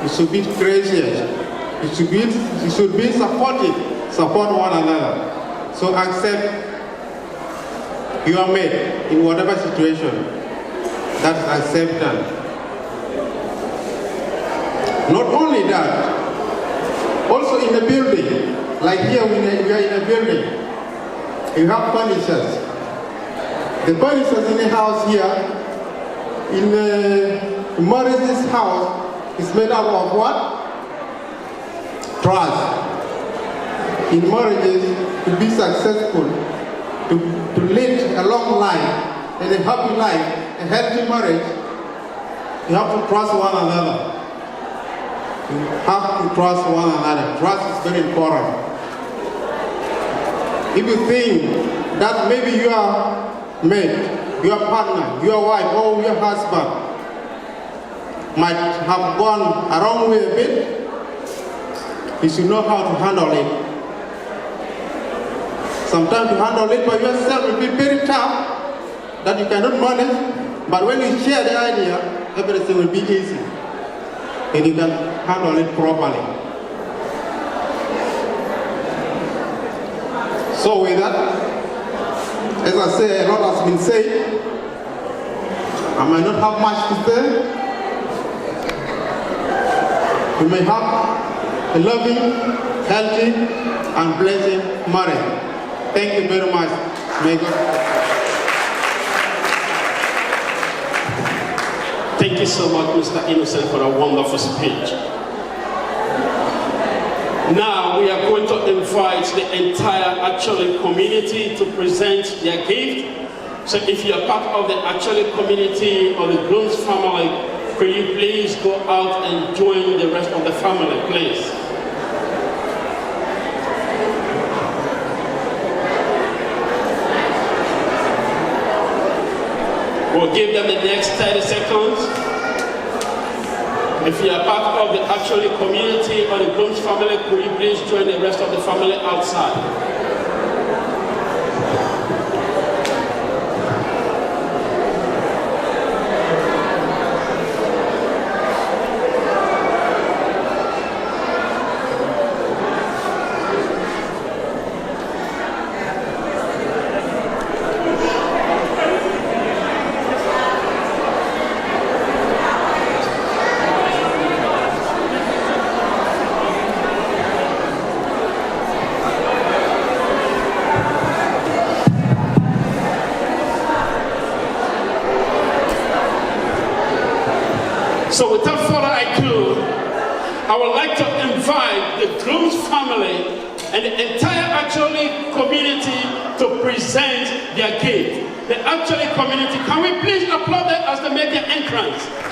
You should be gracious. You should be supportive. Support one another. So accept your mate in whatever situation. That's acceptance. Not only that, also in the building, like here we are in a building, you have furnitures. The furnitures in the house here, in Morris's house, is made up of what? Trust. In marriages, to be successful, to lead a long life, and a happy life, a healthy marriage, you have to trust one another. You have to trust one another. Trust is very important. If you think that maybe your mate, your partner, your wife, or your husband might have gone a wrong way a bit, you should know how to handle it. Sometimes to handle it by yourself will be very tough, that you cannot manage, but when you share the idea, everything will be easy, and you can handle it properly. So with that, as I say, a lot has been said. I might not have much to say. We may have a loving, healthy, and blessed marriage. Thank you very much. May God. Thank you so much, Mr. Innocent, for a wonderful speech. Now we are going to invite the entire Acholi community to present their gift. So if you are part of the Acholi community or the Grooms family, could you please go out and join the rest of the family, please? We'll give them the next 30 seconds. If you are part of the Acholi community or the Grooms family, could you please join the rest of the family outside? family and the entire actually community to present their gift. The actually community, can we please applaud them as they make their entrance?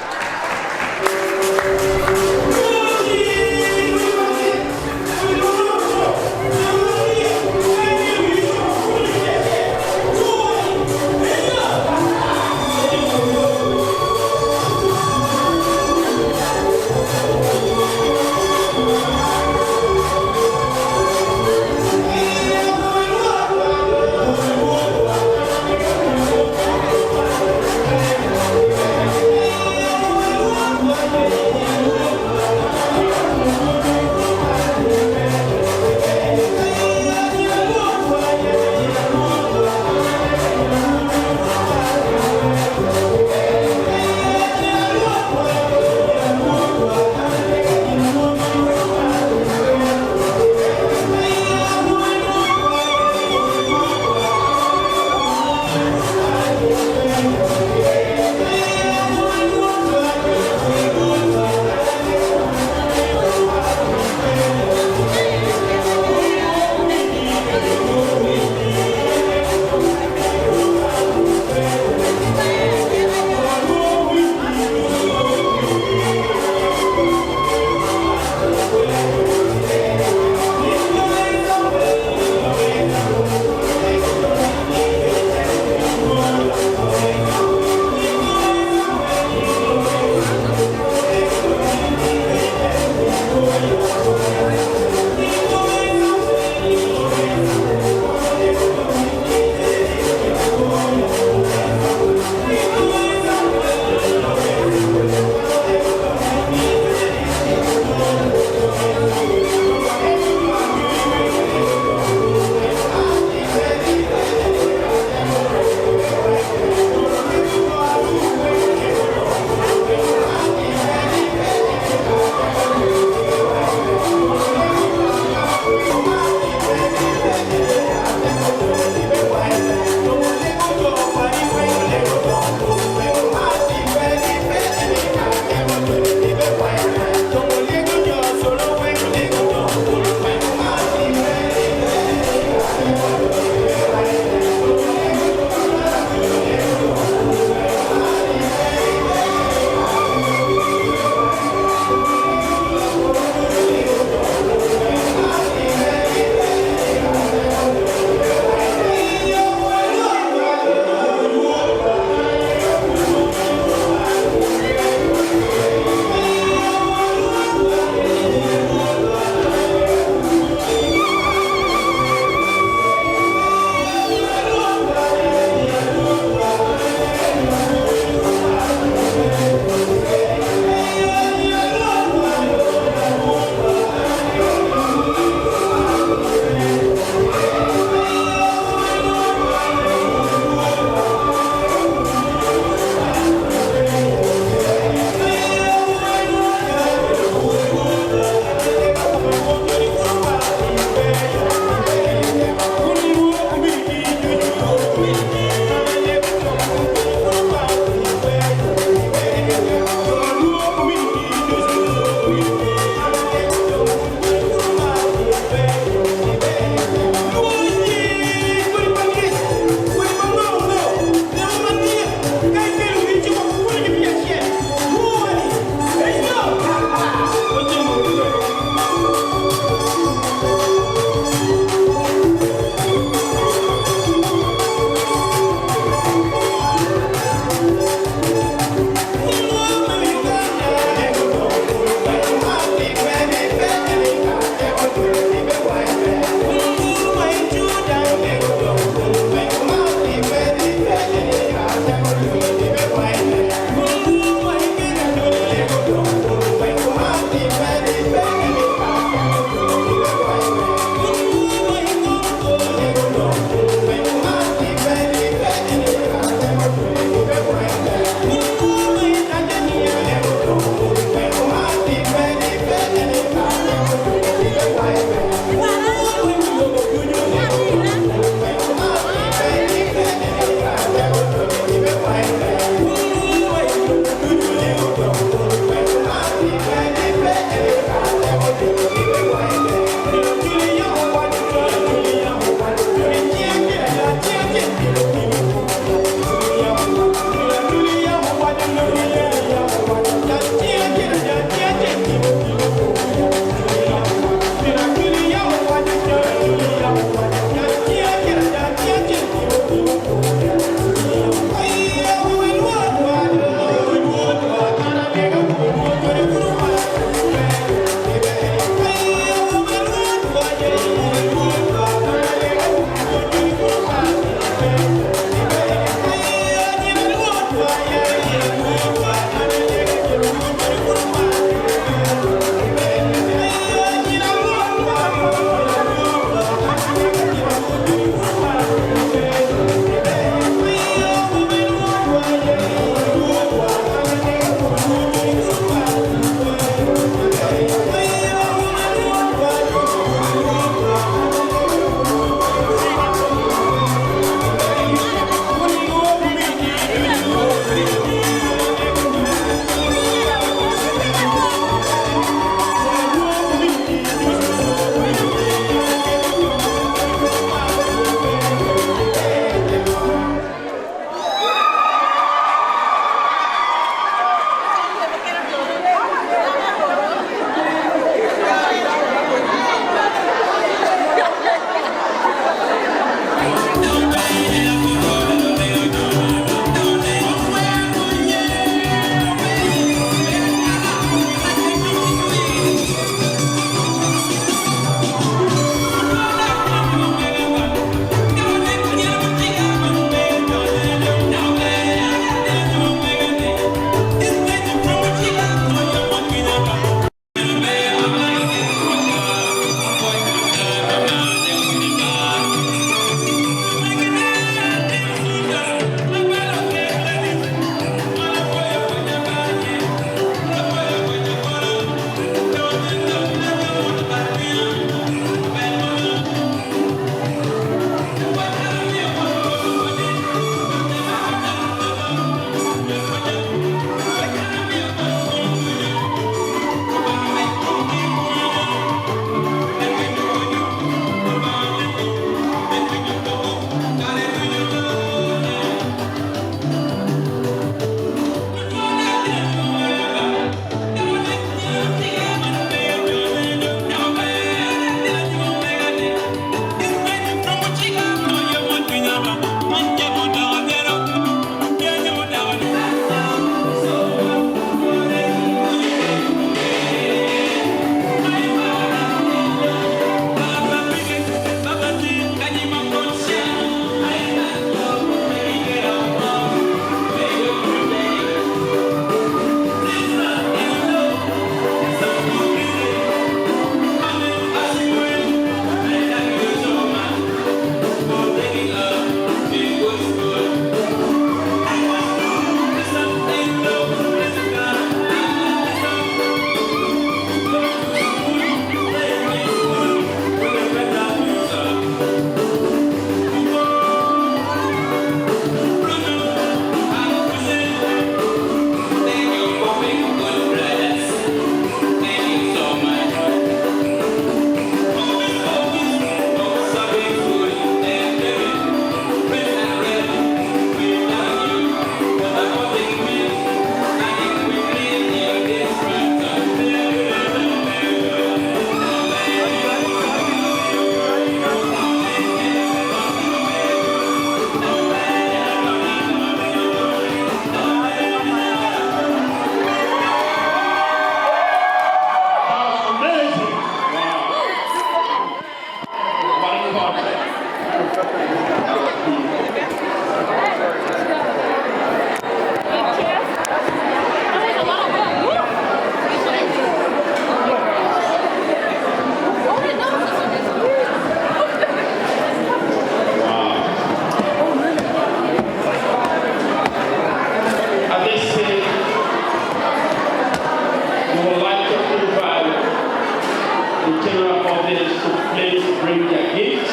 audience to please bring their gifts.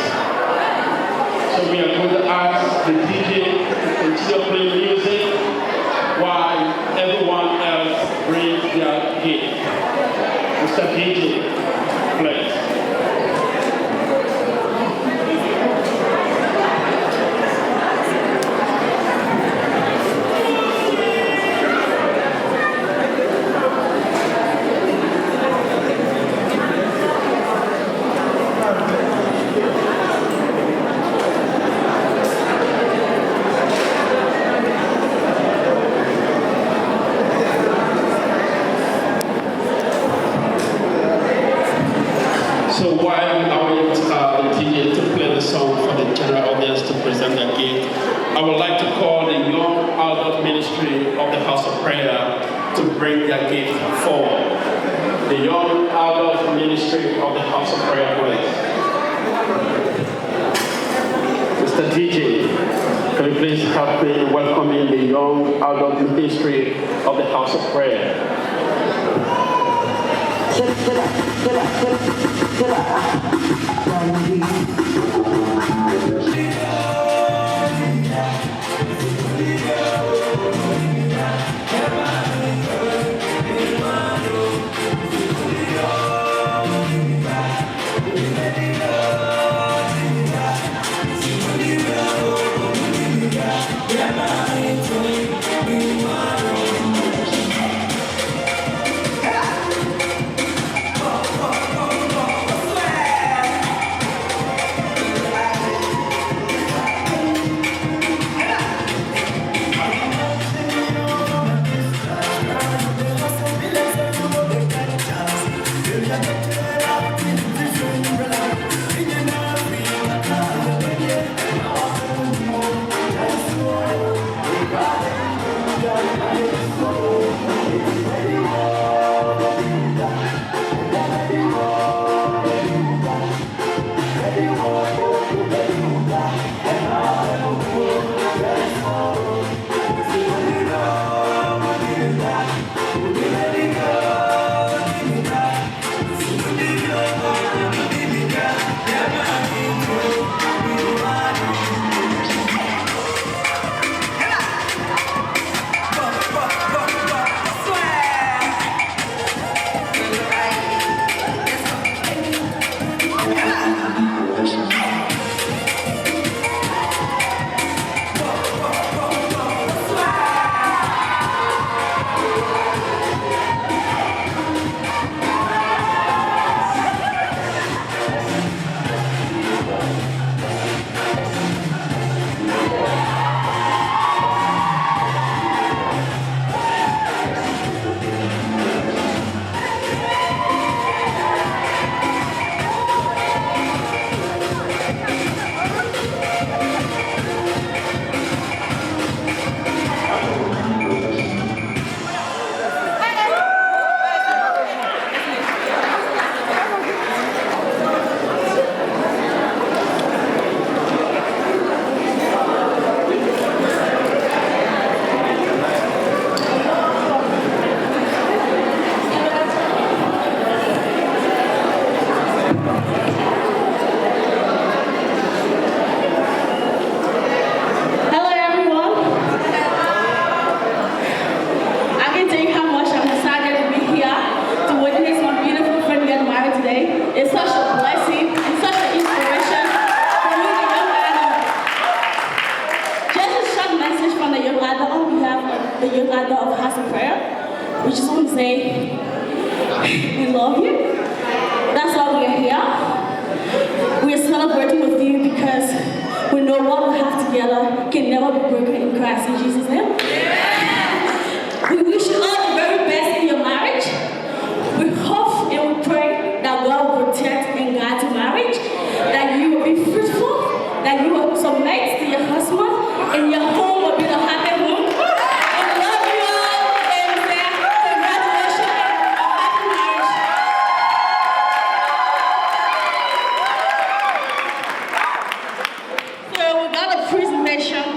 So we are going to ask the DJ to continue playing music while everyone else brings their gift. Mr. DJ, please. So while our DJ to play the song for the general audience to present their gift, I would like to call the Young Adult Ministry of the House of Prayer to bring their gift forward. The Young Adult Ministry of the House of Prayer, please. Mr. DJ, can you please help me in welcoming the Young Adult Ministry of the House of Prayer? We just want to say, we love you. That's why we are here. We are celebrating with you because we know what we have together can never be broken in Christ. In Jesus' name. We wish you all the very best in your marriage. We hope and we pray that God will protect and guide your marriage, that you will be fruitful, that you will submit to your husband, and your home will be the happy home.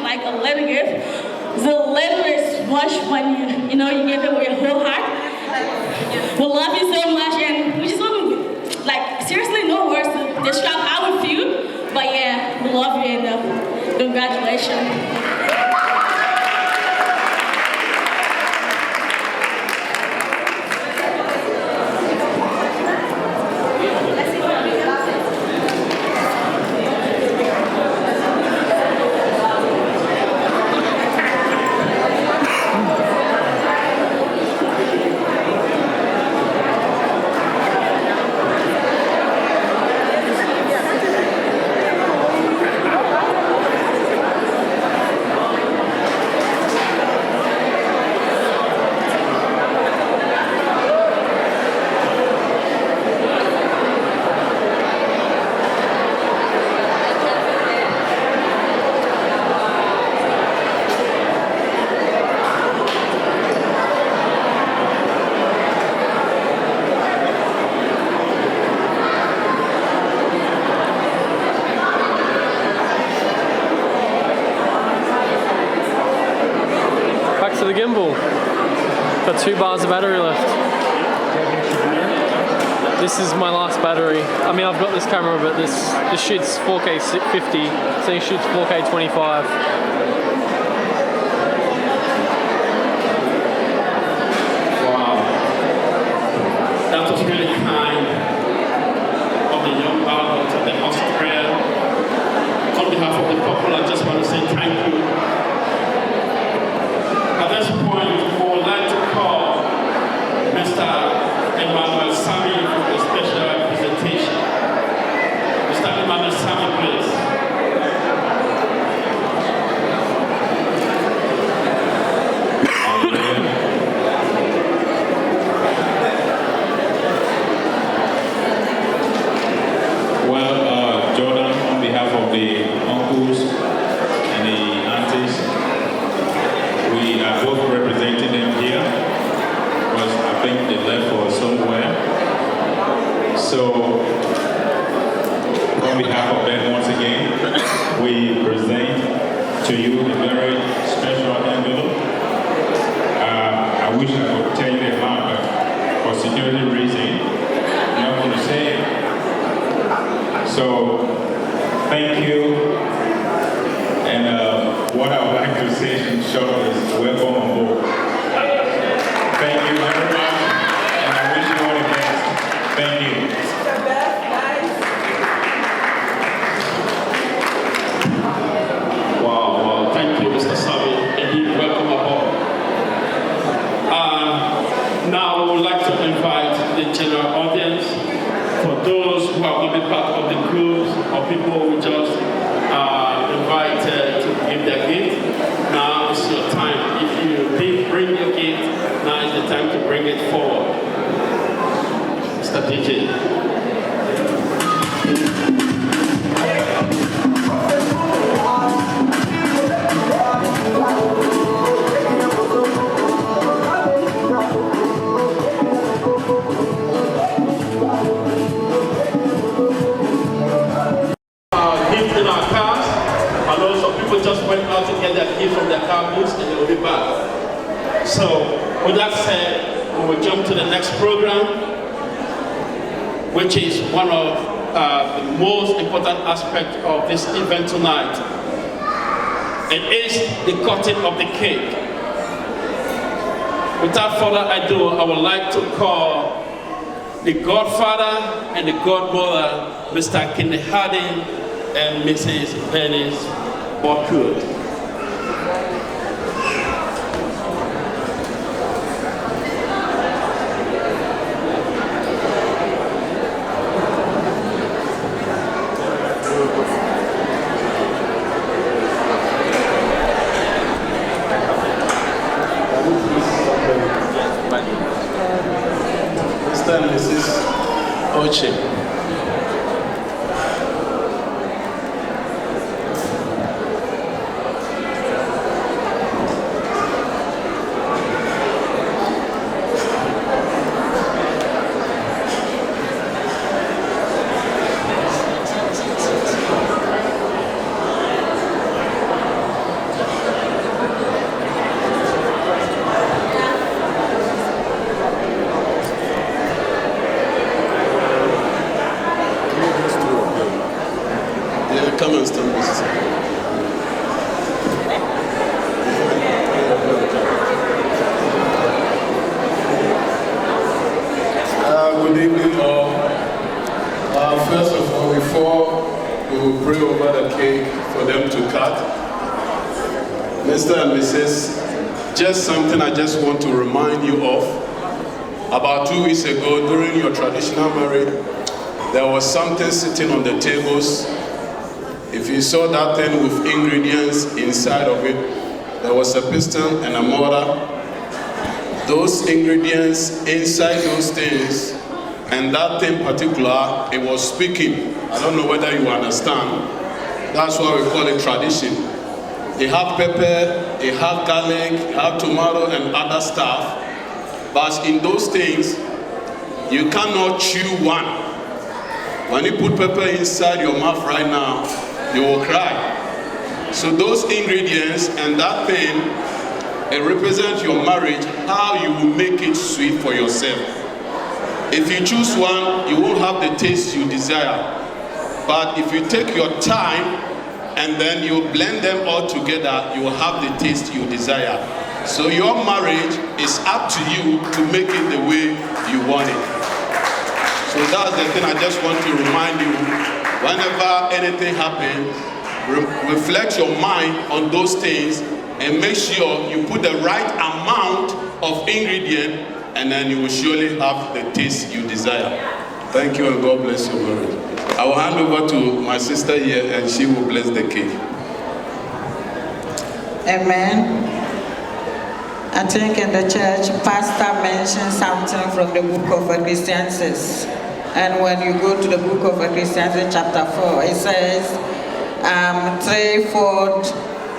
Like a little gift. The little is much when you give it with your whole heart. We love you so much, and we just want to, like, seriously, no describe how we feel. But yeah, we love you and congratulations. To the gimbal. Got 2 bars of battery left. This is my last battery. I mean, I've got this camera, but this shoots 4K 50, so it shoots 4K 25. Wow. That was really kind of the young adults at the House of Prayer. On behalf of the couple, I just want to say thank you. At this point, we would like to call Mr. Emmanuel Sami for a special presentation. Mr. Emmanuel Sami, please. Well, Jordan, on behalf of the uncles and the aunties, we are both representing them here because I think they left for somewhere. So, on behalf of them, once again, we present to you a very special envelope. I wish I could tell you the amount, but for security reasons, I'm not going to say it. So, thank you. And what I would like to say in short is welcome on board. Thank you very much, and I wish you all the best. Thank you. Wow, thank you, Mr. Sami. Indeed, welcome aboard. Now, I would like to invite the general audience. For those who are going to be part of the groups or people who just invited to give their gift, now is your time. If you did bring your gift, now is the time to bring it forward. Mr. DJ. Gift in our cars. I know some people just went out to get their gift from their car booths and they will be back. So, with that said, we will jump to the next program, which is one of the most important aspects of this event tonight. It is the cutting of the cake. Without further ado, I would like to call the godfather and the godmother, Mr. Kenneth Harding and Mrs. Bernice Bokud. Mr. and Mrs. Oche. Mr. and Mrs. Good evening all. First of all, before we will pray over the cake for them to cut, Mr. and Mrs., just something I just want to remind you of. About 2 weeks ago, during your traditional marriage, there was something sitting on the tables. If you saw that thing with ingredients inside of it, there was a piston and a motor. Those ingredients inside those things, and that thing particular, it was speaking. I don't know whether you understand. That's why we call it tradition. They have pepper, they have garlic, they have tomato and other stuff. But in those things, you cannot chew one. When you put pepper inside your mouth right now, you will cry. So those ingredients and that thing, it represents your marriage, how you will make it sweet for yourself. If you choose one, you won't have the taste you desire. But if you take your time and then you blend them all together, you will have the taste you desire. So your marriage is up to you to make it the way you want it. So that's the thing I just want to remind you. Whenever anything happens, reflect your mind on those things and make sure you put the right amount of ingredient, and then you will surely have the taste you desire. Thank you and God bless your marriage. I will hand over to my sister here and she will bless the cake. Amen. I think in the church, Pastor mentioned something from the book of Ecclesiastes. And when you go to the book of Ecclesiastes chapter 4, it says, threefold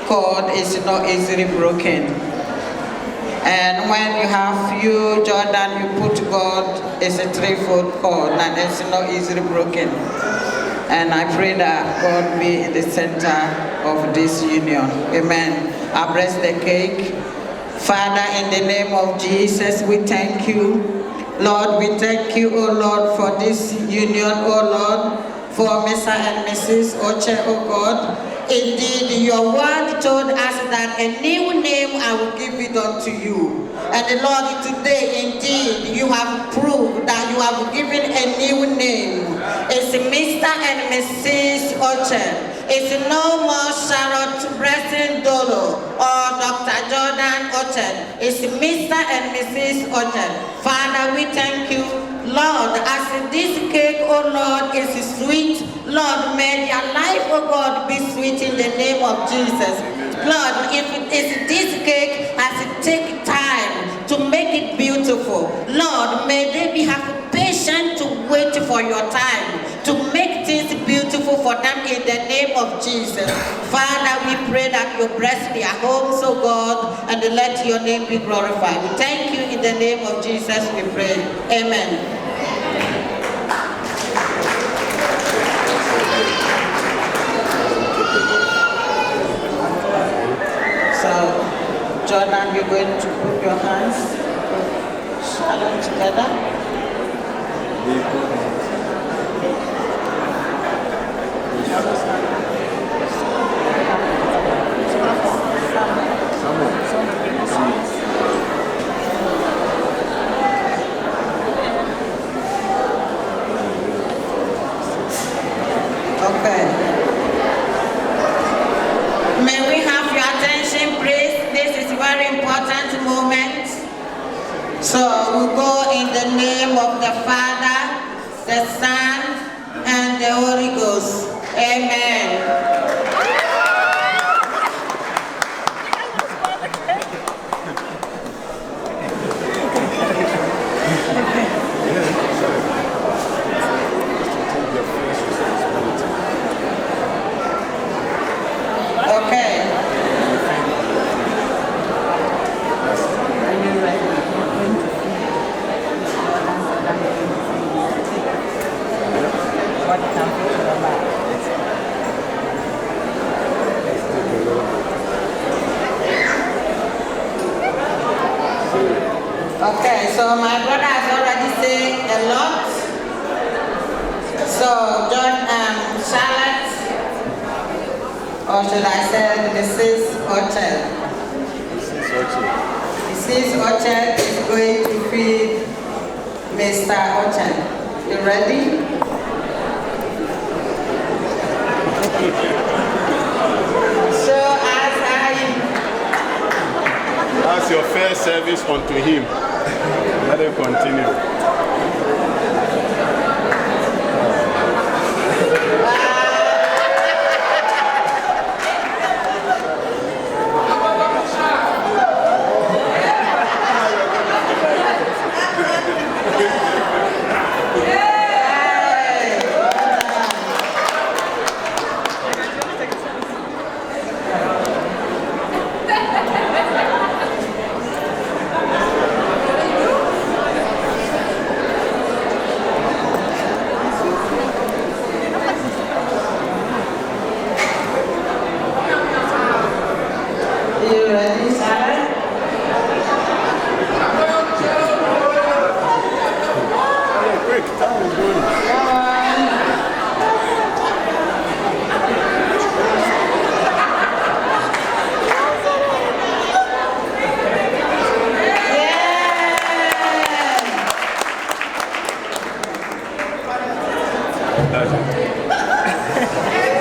cord is not easily broken. And when you have Jordan, you put God, it's a threefold cord and it's not easily broken. And I pray that God be in the center of this union. Amen. I bless the cake. Father, in the name of Jesus, we thank you. Lord, we thank you, oh Lord, for this union, oh Lord, for Mr. and Mrs. Oche, oh God. Indeed, your word told us that a new name I will give it unto you. And Lord, today, indeed, you have proved that you have given a new name. It's Mr. and Mrs. Oche. It's no more Charlotte Preston Dolo or Dr. Jordan Oche. It's Mr. and Mrs. Oche. Father, we thank you. Lord, as this cake, oh Lord, is sweet, Lord, may their life, oh God, be sweet in the name of Jesus. Lord, if this cake has to take time to make it beautiful, Lord, may they have patience to wait for your time to make things beautiful for them in the name of Jesus. Father, we pray that you bless their homes, oh God, and let your name be glorified. We thank you in the name of Jesus, we pray. Amen. So, Jordan, you're going to put your hands together. Okay. May we have your attention, please? This is a very important moment. So we'll go in the name of the Father, the Son, and the Holy Ghost. Amen. Okay, so my brother has already said a lot. So Charlotte, Or should I say Mrs. Orchard? Mrs. Orchard is going to feed Mr. Orchard. You ready? So That's your first service unto him. Let him continue.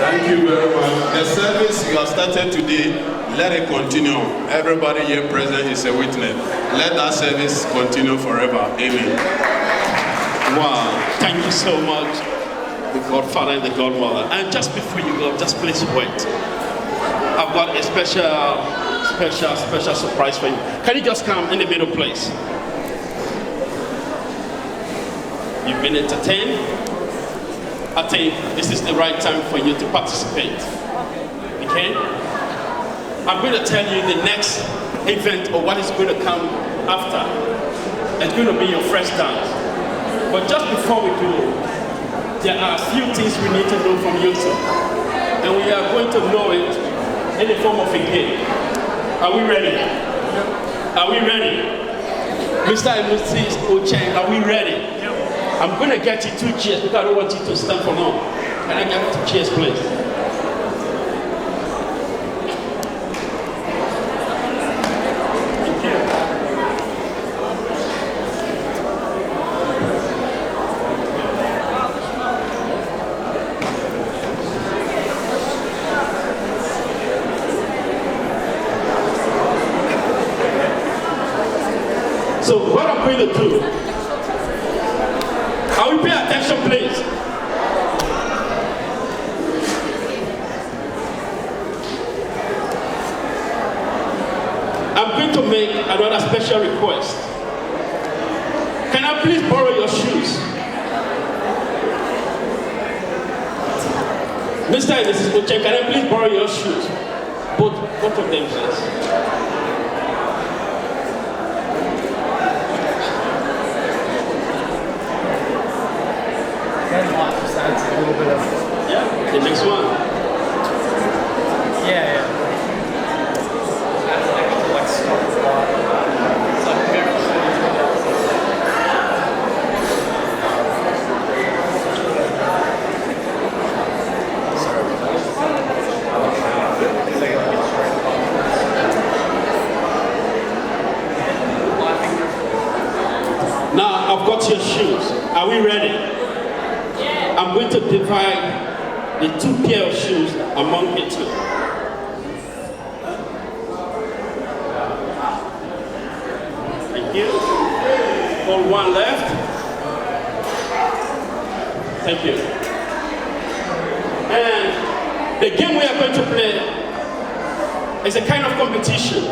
Thank you very much. The service you have started today, let it continue. Everybody here present is a witness. Let that service continue forever. Amen. Wow, thank you so much, the Godfather and the Godmother. And just before you go, just please wait. I've got a special surprise for you. Can you just come in the middle, please? You've been entertained. I think this is the right time for you to participate. Okay? I'm going to tell you the next event or what is going to come after. It's going to be your first dance. But just before we do, there are a few things we need to know from you, sir. And we are going to know it in the form of a game. Are we ready? Are we ready? Mr. and Mrs. Ocheng, are we ready? I'm going to get you 2 chairs because I don't want you to stand for long. Can I get 2 chairs, please? So what I'm going to do, I will pay attention please. I'm going to make another special request. Can I please borrow your shoes? Mr. and Mrs. Ocheng, can I please borrow your shoes? Both of them, please. Yeah, the next one. Yeah. Now I've got your shoes. Are we ready? I'm going to divide the 2 pair of shoes among the 2. Thank you. Hold 1 left. Thank you. And the game we are going to play is a kind of competition.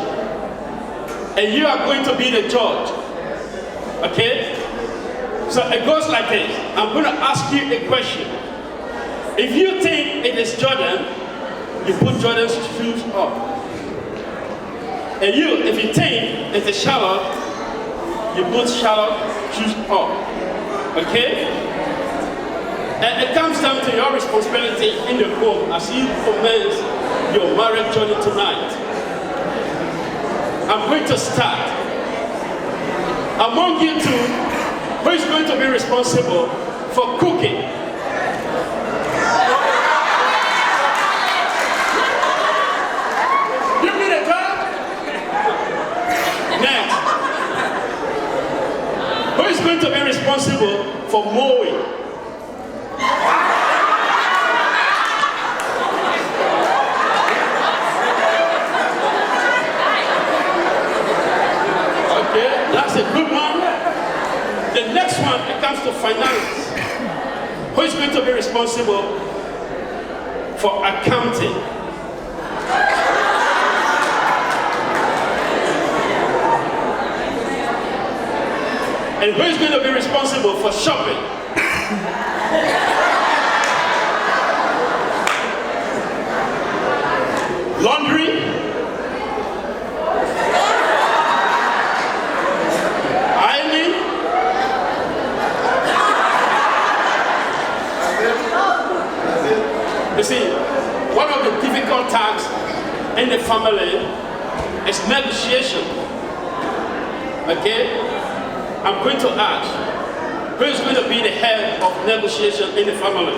And you are going to be the judge. Okay? So it goes like this. I'm going to ask you a question. If you think it is Jordan, you put Jordan's shoes up. And if you think it is Charlotte, you put Charlotte's shoes up. Okay? And it comes down to your responsibility in the home as you commence your marriage journey tonight. I'm going to start. Among you two, who is going to be responsible for cooking? for mowing. Okay, that's a good one. The next one, it comes to finance. Who is going to be responsible for accounting? And who is going to be responsible for shopping? Laundry? Ironing? You see, one of the difficult tasks in the family is negotiation. Okay? I'm going to ask, who is going to be the head of negotiation in the family?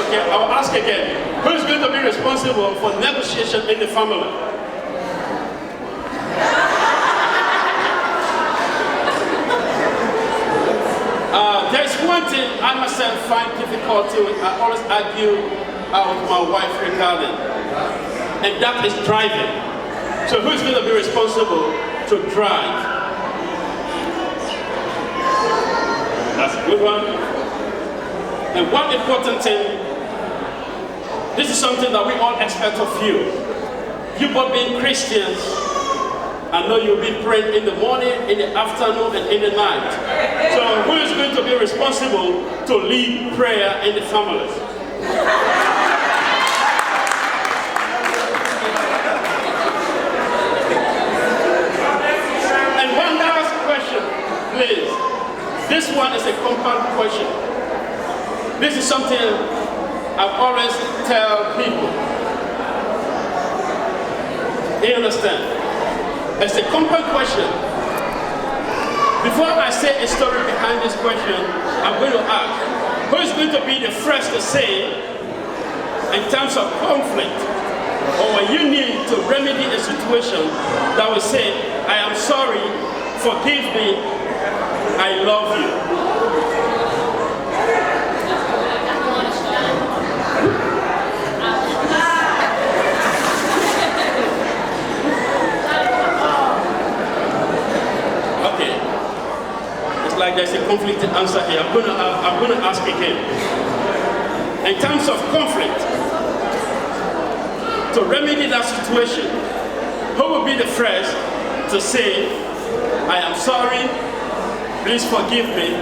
Okay, I'll ask again. Who is going to be responsible for negotiation in the family? There's one thing I myself find difficulty with. I always argue with my wife regarding, and that is driving. So who is going to be responsible to drive? That's a good one. And one important thing, this is something that we all expect of you. You both being Christians, I know you'll be praying in the morning, in the afternoon, and in the night. So who is going to be responsible to lead prayer in the families? And one last question, please. This one is a compound question. This is something I always tell people. Do you understand? It's a compound question. Before I say a story behind this question, I'm going to ask, who is going to be the first to say, in terms of conflict, or when you need to remedy a situation, that will say, I am sorry, forgive me, I love you. Like there's a conflicted answer here. I'm going to ask again. In terms of conflict, to remedy that situation, who will be the first to say, I am sorry, please forgive me,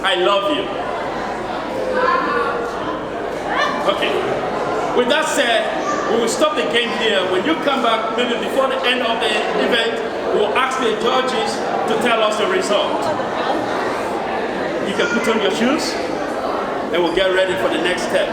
I love you? Okay. With that said, we will stop the game here. When you come back, maybe before the end of the event, we'll ask the judges to tell us the result. You can put on your shoes and we'll get ready for the next step.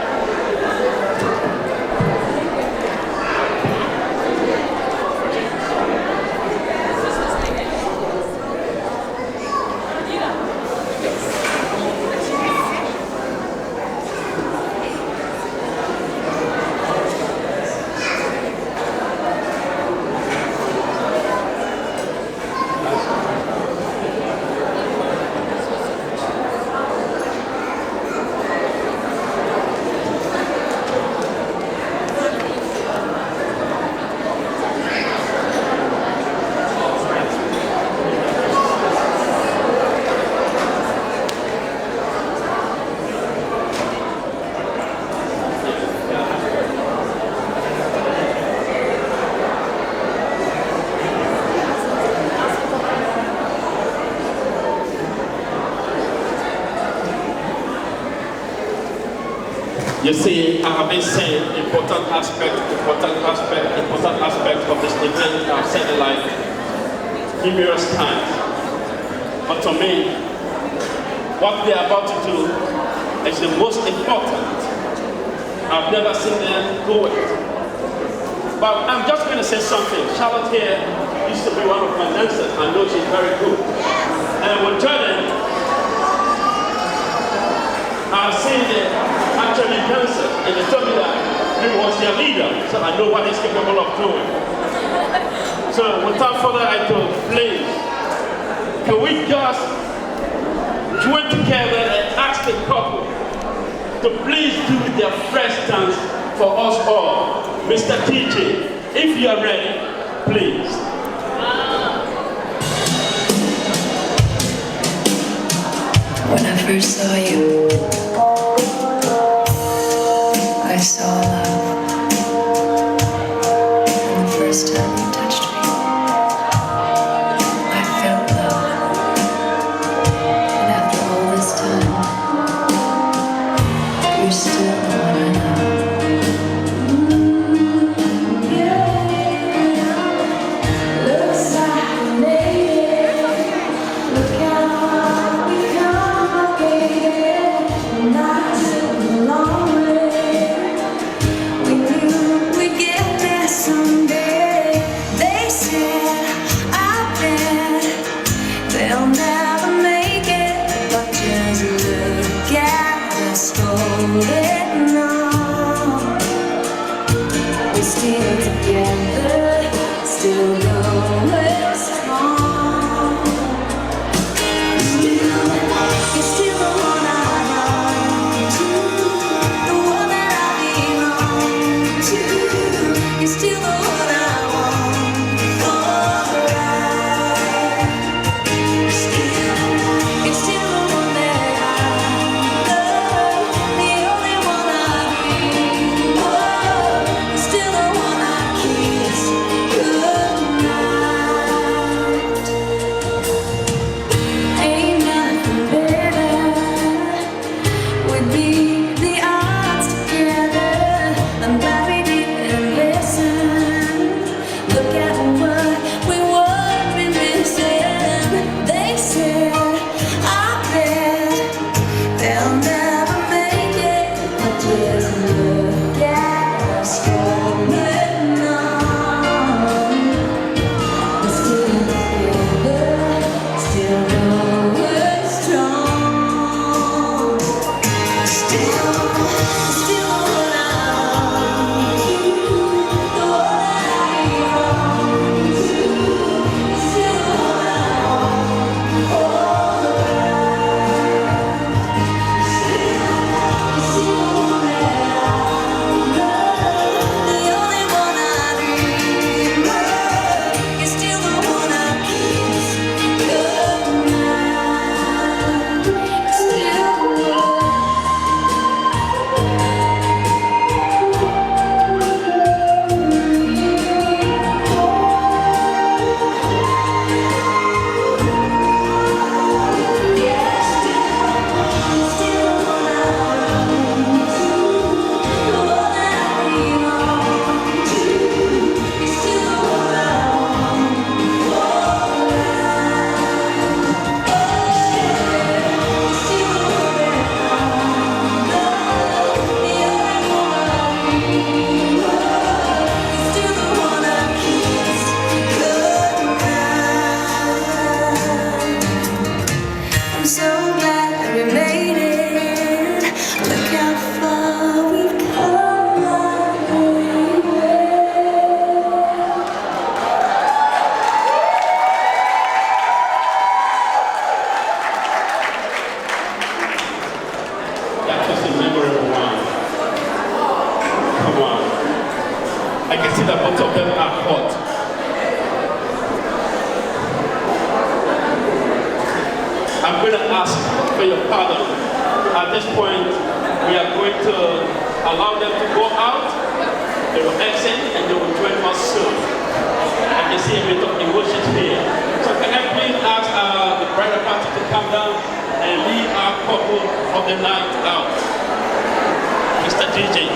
You see, I have been saying important aspect of this event I've said it like numerous times. But to me, what they're about to do is the most important. I've never seen them do it. But I'm just going to say something. Charlotte here used to be one of my dancers. I know she's very good. And with Jordan, I've seen it actually dancers. and they told me that he was their leader, so I know what he's capable of doing. So without further ado, please, can we just join together and ask the couple to please do their first dance for us all. Mr. DJ, if you are ready, please. When I first saw you, I saw love. And the first time you touched me, I felt love. And after all this time, you're still the one I love. Looks like we made it. Look how far we've come, baby. Not too long. We knew we'd get there someday. They said, I bet they'll never make it. But just look at us holding on. We're still together, still going strong. You're still the one I run to, the one that I belong to. You're still the one I want forever. You're still the one that I love, the only one I dream of. You're still the one I kiss goodnight. Ain't nothing better. Would be the odds together. I'm glad we didn't listen. Look at what we would be missing. They said, I bet they'll never make it. But just look at us going on. We're still together, still going strong. Still the one I want to, the one I belong to. Still the one I want forever. Still the one that I love, the only one I dream of. You're still the one I kiss goodnight. Still the one. I'm so glad we made it. Look how far we've come, baby. That was a memorable one. Come on. I can see that both of them are hot. I'm going to ask for your pardon. At this point, we are going to allow them to go out. They will exit and they will join us soon. I can see a bit of emotions here. So can I please ask the bridal party to come down and lead our couple of the night out? Mr. DJ.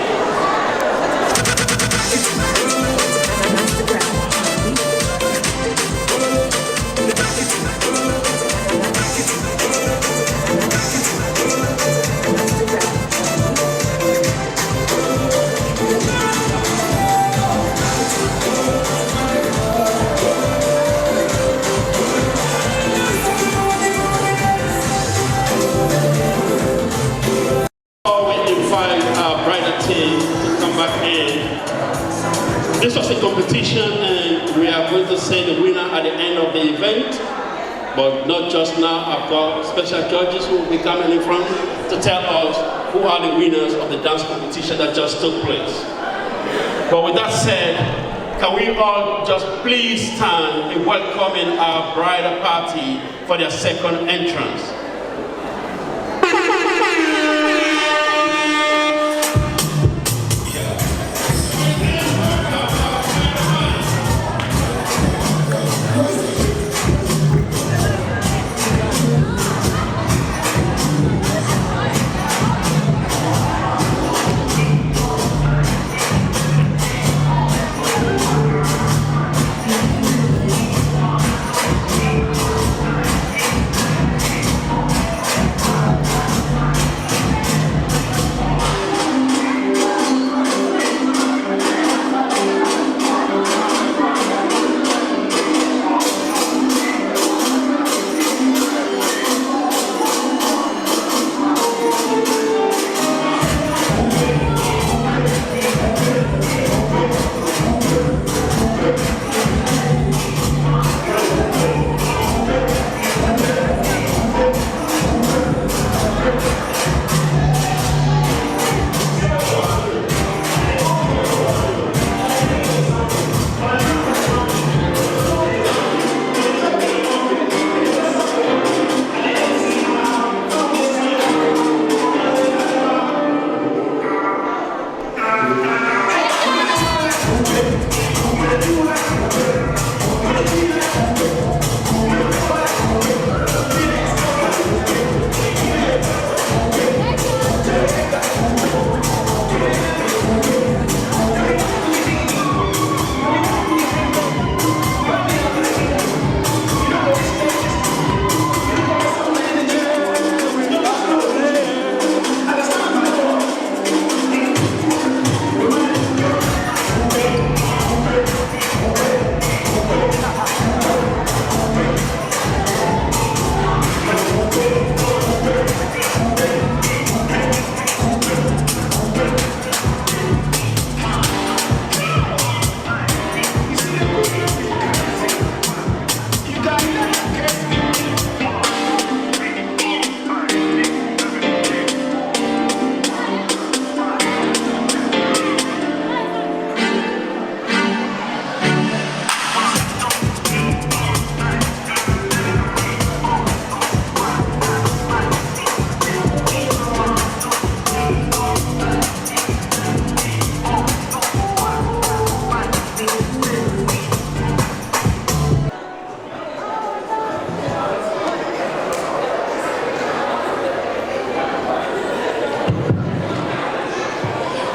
competition, and we are going to say the winner at the end of the event. But not just now, I've got special judges who will be coming in front to tell us who are the winners of the dance competition that just took place. But with that said, can we all just please stand in welcoming our bridal party for their second entrance.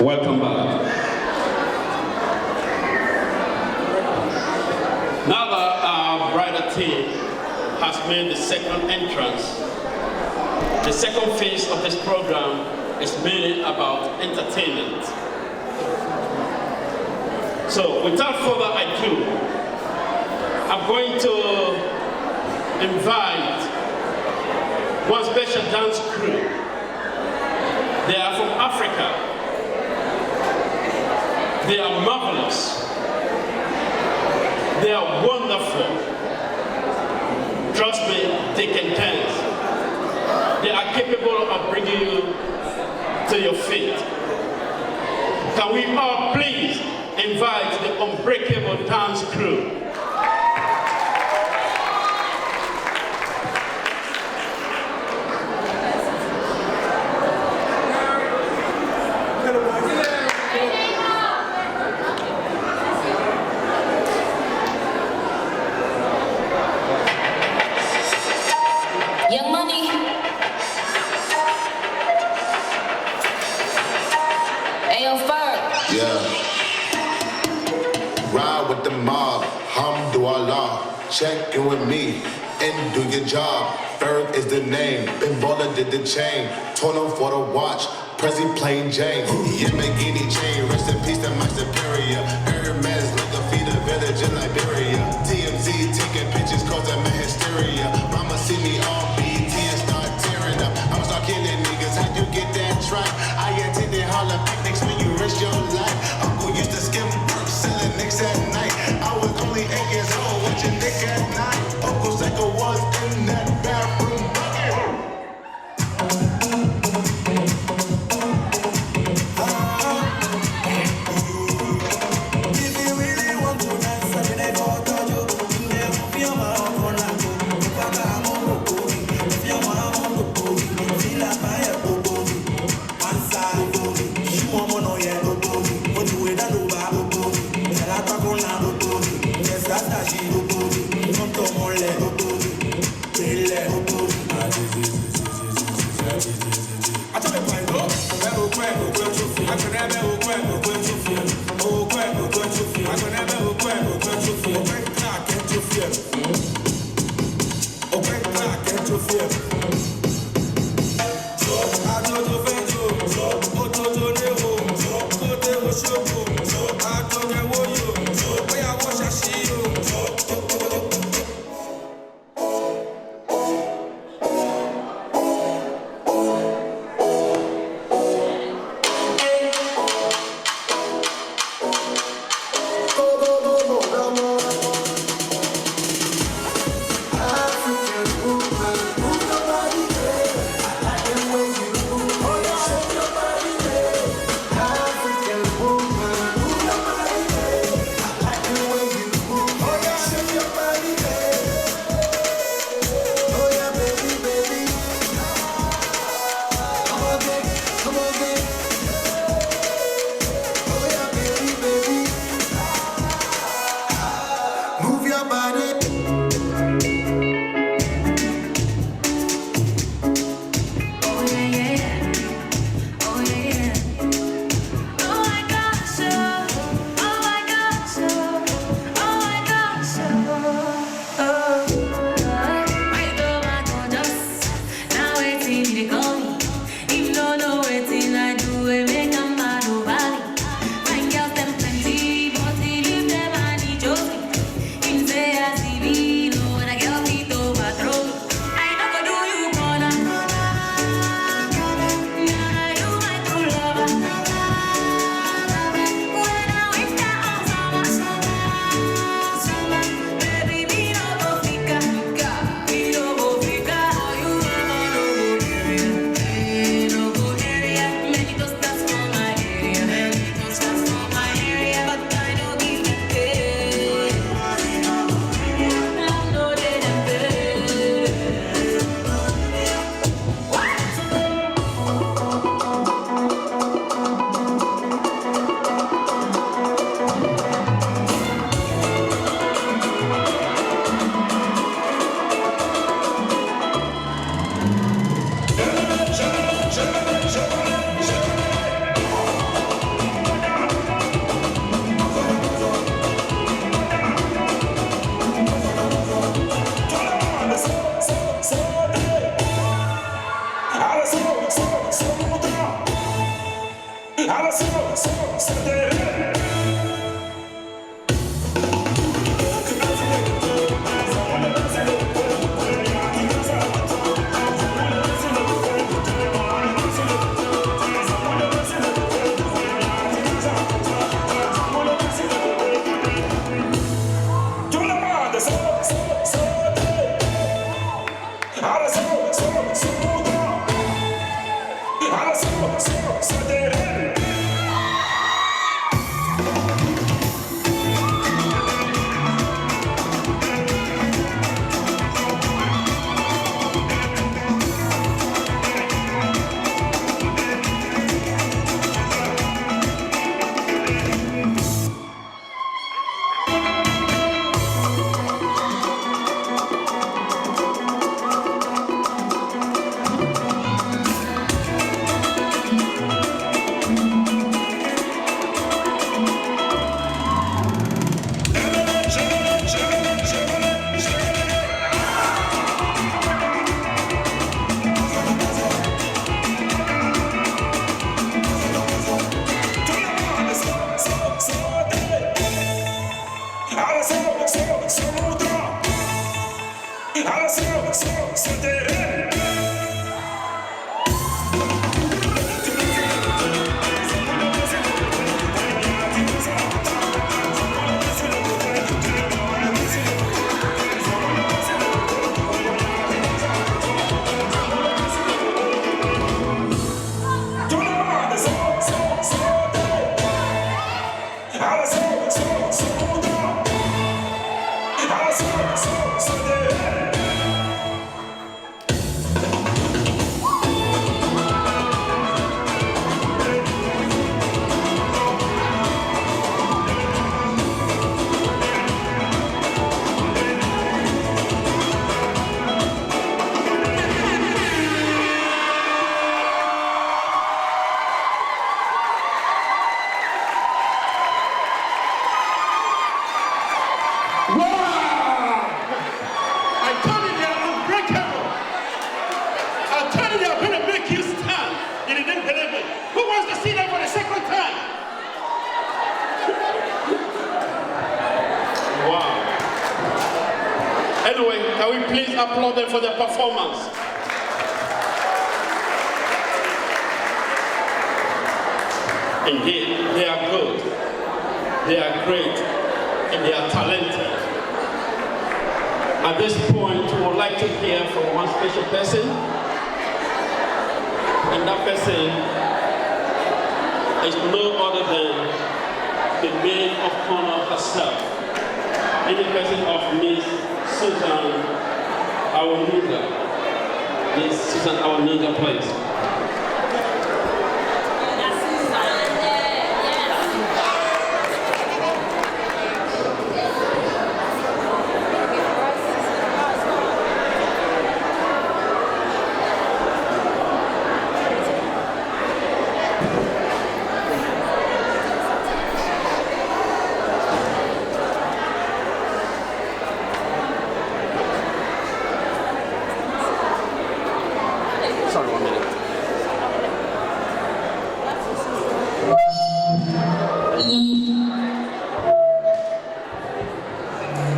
Welcome back. Now that our bridal team has made the second entrance, the second phase of this program is mainly about entertainment. So without further ado, I'm going to invite one special dance crew. They are from Africa. They are marvelous. They are wonderful. Trust me, they can dance. They are capable of bringing you to your feet. Can we all please invite the Unbreakable Dance Crew? Young Money. Ayo, Ferg. Yeah. Ride with the mob, Hamdulillah. Check in with me and do your job. Ferg is the name. Ben Baller did the chain. Tono for the watch. Prezi plain Jane. Yamagini chain. Rest in peace to my superior. Hermes look up feed a village in Liberia. TMZ taking pictures causing my hysteria. Mama see me all BT and start tearing up. I'm start killing niggas. How'd you get that track? I attended Harlem picnics when you risk your life. Uncle used to skim work selling nicks at night. la bobobi, les frataji bobobi, non to mole bobobi, belle bobobi. Atole paido, o kwe chufi, akonebe o kwe chufi, o kwe chufi, akonebe o kwe chufi, o kwe crack and chufi, o kwe crack and chufi. So, atoto fejo, so, ototo lewo, so, kote o shoko, so, atoto woyo, so, oya wo shashiyo, so. Anyway, can we please applaud them for their performance? Indeed, they are good, they are great, and they are talented. At this point, we would like to hear from one special person, and that person is no other than the maid of honor herself, in the person of Miss Susan Awoniga. Miss Susan Awoniga, please. Sorry, 1 minute.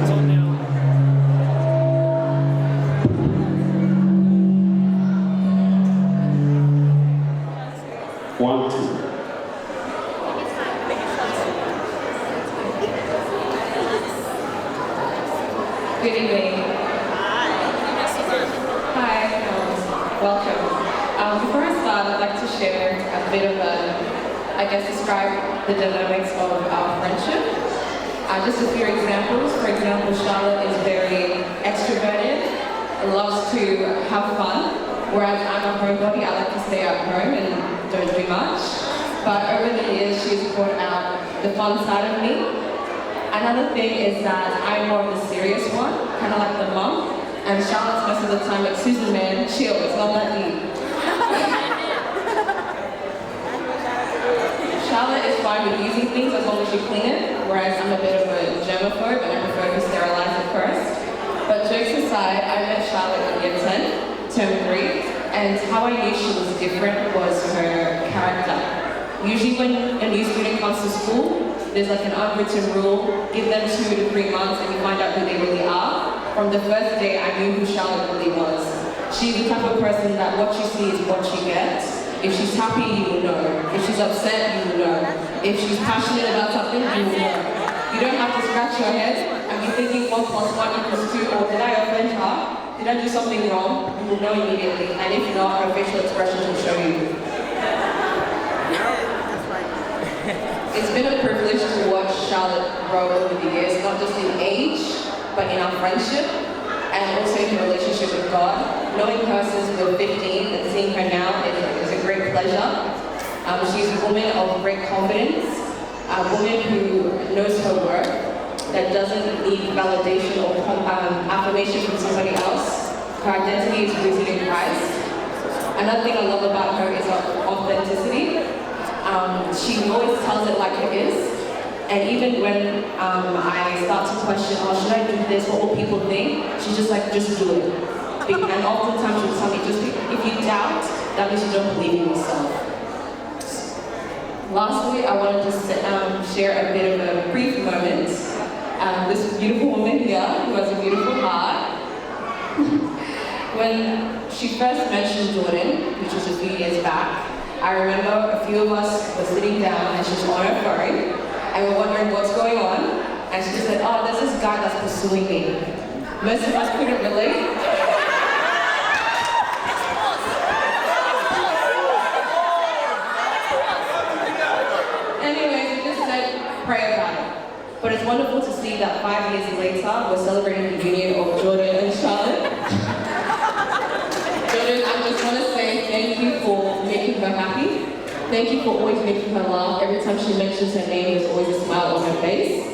It's on now. One, two. Good evening. Hi, welcome. Before I start, I'd like to share a bit of describe the dynamics of our friendship. Just a few examples. For example, Charlotte is very extroverted, loves to have fun, whereas I'm a homebody. I like to stay at home and don't do much. But over the years, she's brought out the fun side of me. Another thing is that I'm more of the serious one, kind of like the mom. And Charlotte's most of the time like, Susan, man, chill, it's not that deep. Charlotte is fine with using things as long as you clean it, whereas I'm a bit of a germaphobe and I prefer to sterilize it first. But jokes aside, I met Charlotte in year 10, term 3, and how I knew she was different was her character. Usually when a new student comes to school, there's like an unwritten rule, give them 2 to 3 months and you find out who they really are. From the first day, I knew who Charlotte really was. She's the type of person that what you see is what you get. If she's happy, you will know. If she's upset, you will know. If she's passionate about something, you will know. You don't have to scratch your head and be thinking 1 + 1 = 2, or did I offend her? Did I do something wrong? You will know immediately. And if not, her facial expressions will show you. It's been a privilege to watch Charlotte grow over the years, not just in age, but in our friendship, and also in her relationship with God. Knowing her since we were 15 and seeing her now is a great pleasure. She's a woman of great confidence, a woman who knows her worth, that doesn't need validation or affirmation from somebody else. Her identity is rooted in Christ. Another thing I love about her is her authenticity. She always tells it like it is. And even when I start to question, oh, should I do this? What will people think? She's just like, just do it. And oftentimes she'll tell me, if you doubt, that means you don't believe in yourself. Lastly, I wanted to share a bit of a brief moment. This beautiful woman here, who has a beautiful heart, when she first mentioned Jordan, which was a few years back, I remember a few of us were sitting down and she's on her phone, and we're wondering what's going on, and she said, oh, there's this guy that's pursuing me. Most of us couldn't relate. Anyways, we just said, pray about it. But it's wonderful to see that 5 years later, we're celebrating the union of Jordan and Charlotte. Jordan, I just want to say thank you for making her happy. Thank you for always making her laugh. Every time she mentions her name, there's always a smile on her face.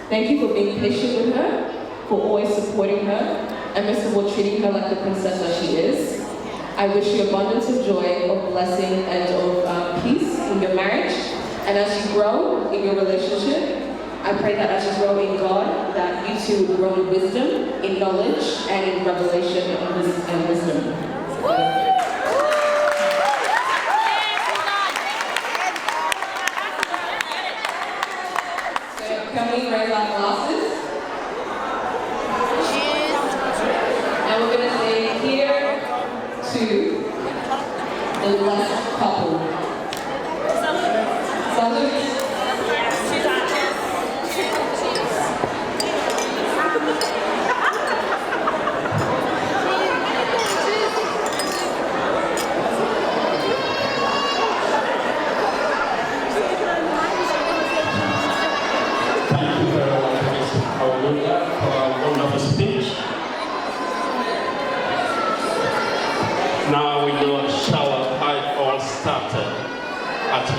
Thank you for being patient with her, for always supporting her, and most of all, treating her like the princess that she is. I wish you abundance of joy, of blessing, and of peace in your marriage. And as you grow in your relationship, I pray that as you grow in God, that you two will grow in wisdom, in knowledge, and in revelation and wisdom. So can we raise our glasses? Cheers.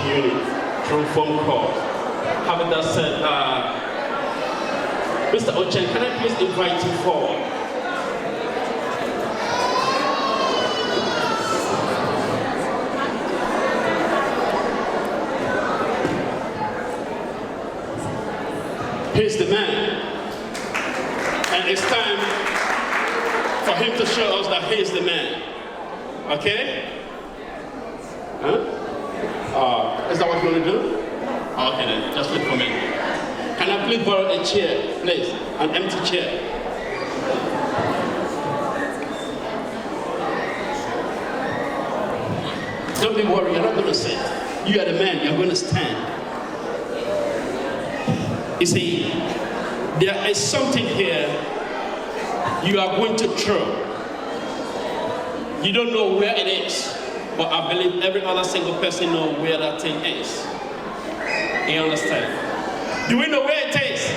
unit through phone call. Having that said, Mr. Ochen, can I please invite you forward? He's the man. And it's time for him to show us that he is the man. Okay? Huh? Is that what you want to do? Okay then, just wait for me. Can I please borrow a chair, please? An empty chair. Don't be worried, you're not going to sit. You are the man, you're going to stand. You see, there is something here you are going to throw. You don't know where it is, but I believe every other single person knows where that thing is. You understand? Do we know where it is?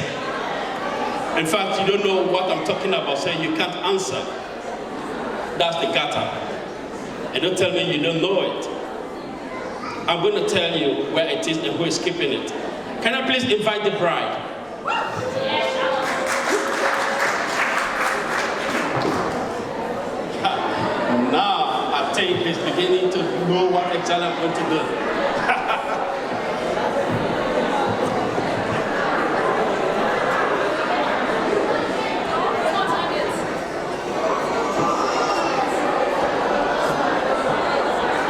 In fact, you don't know what I'm talking about, so you can't answer. That's the gutter. And don't tell me you don't know it. I'm going to tell you where it is and who is keeping it. Can I please invite the bride? Now, I think he's beginning to know what exactly I'm going to do.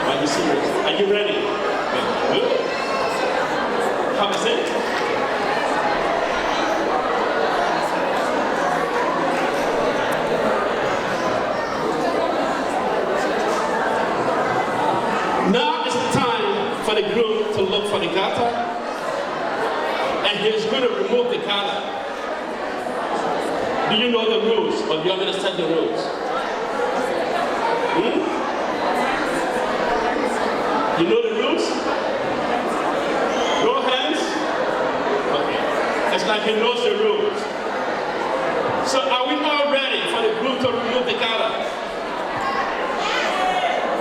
Are you serious? Are you ready? Good. Have a seat. Now is the time for the groom to look for the garter, and he's going to remove the garter. Do you know the rules, or do you understand the rules? You know the rules? No hands? Okay. It's like he knows the rules. So are we all ready for the groom to remove the garter?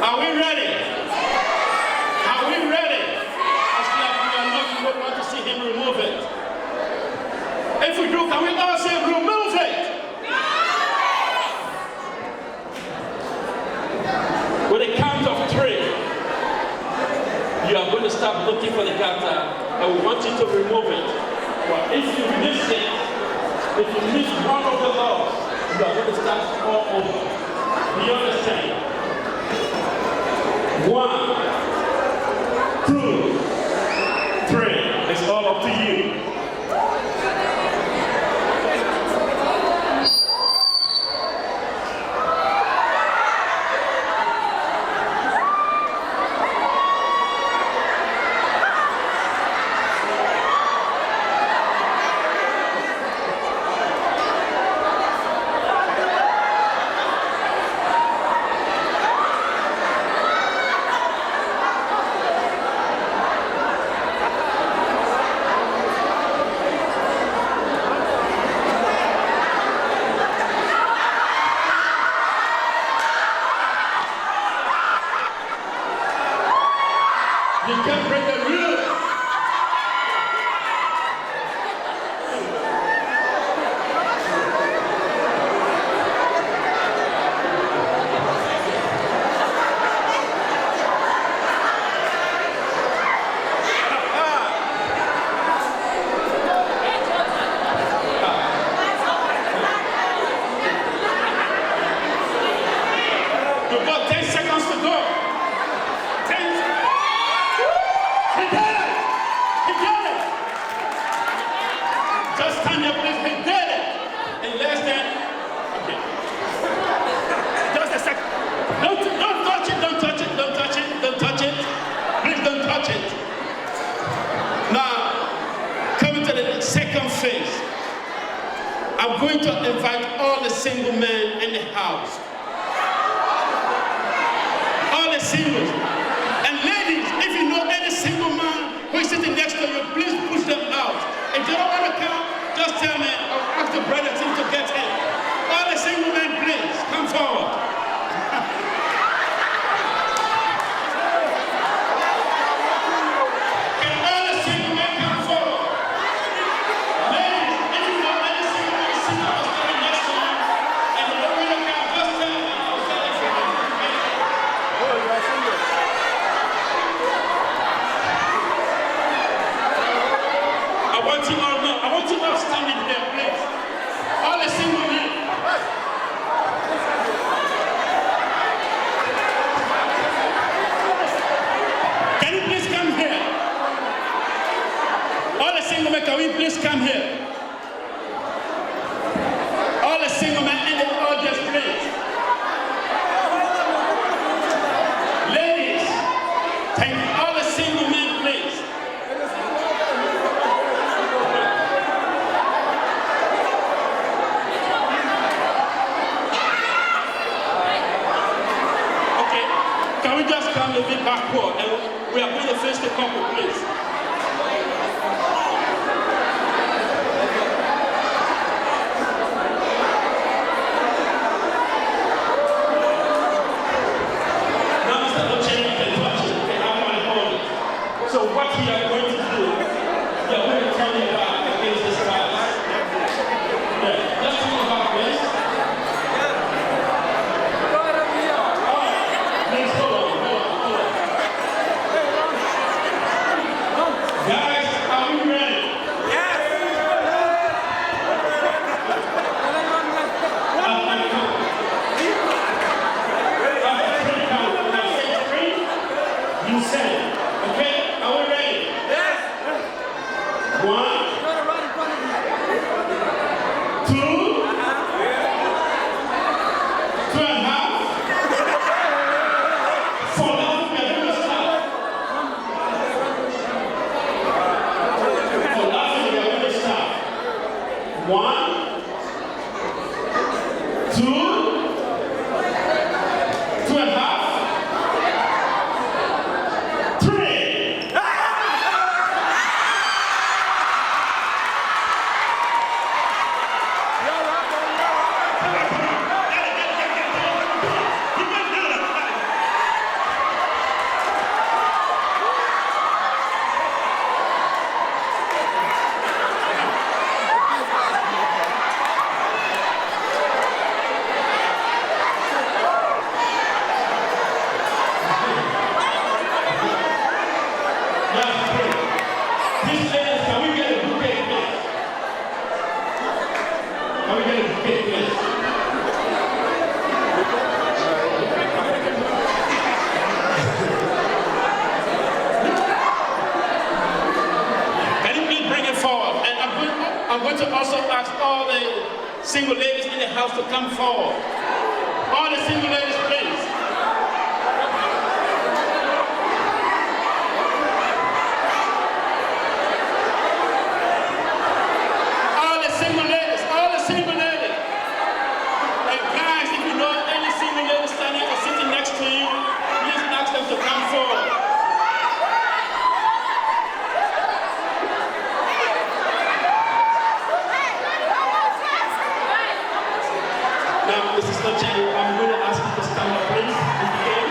Are we ready? Are we ready? It's like we are not, we don't want to see him remove it. If we do, can we all say remove it? With a count of 3, you are going to start looking for the garter, and we want you to remove it. But if you miss it, if you miss one of the laws, you are going to start all over. Do you understand? 1, 2, 3. It's all up to you. You can't break the rule. You've got 10 seconds to go. 10 seconds. He did it! He did it! Just stand up, please. He did it! In less than... Okay. Just a second. Don't touch it, don't touch it, don't touch it, don't touch it. Please don't touch it. Now, coming to the second phase. I'm going to invite all the single men in the house. All the singles. And ladies, if you know any single man who is sitting next to you, please push them out. If they don't want to come, just tell me, I'll ask the brother team to get in. All the single men, please, come forward. come a bit backward and we are going to face the couple, please. Now Mr. Ochene can touch it, okay, I'm going to hold it. So what we are going to do, we are going to turn it back against the stars. Yeah, just turn it back, please. Please hold on. Guys, are we ready? Yes! You say, okay? Are we ready? Yes! 1, 2, 2.5. For now, we are going to start. For laughing, we are going to start. 1, 2, 2.5, 3. These ladies, can we get a bouquet, please? Can we get a bouquet, please? Can you please bring it forward? And I'm going to also ask all the single ladies in the house to come forward. All the single ladies, please. All the single ladies, all the single ladies. And guys, if you know any single lady standing or sitting next to you, please ask them to come forward. Now, Mrs. Ochene, I'm going to ask you to stand up, please, if you can,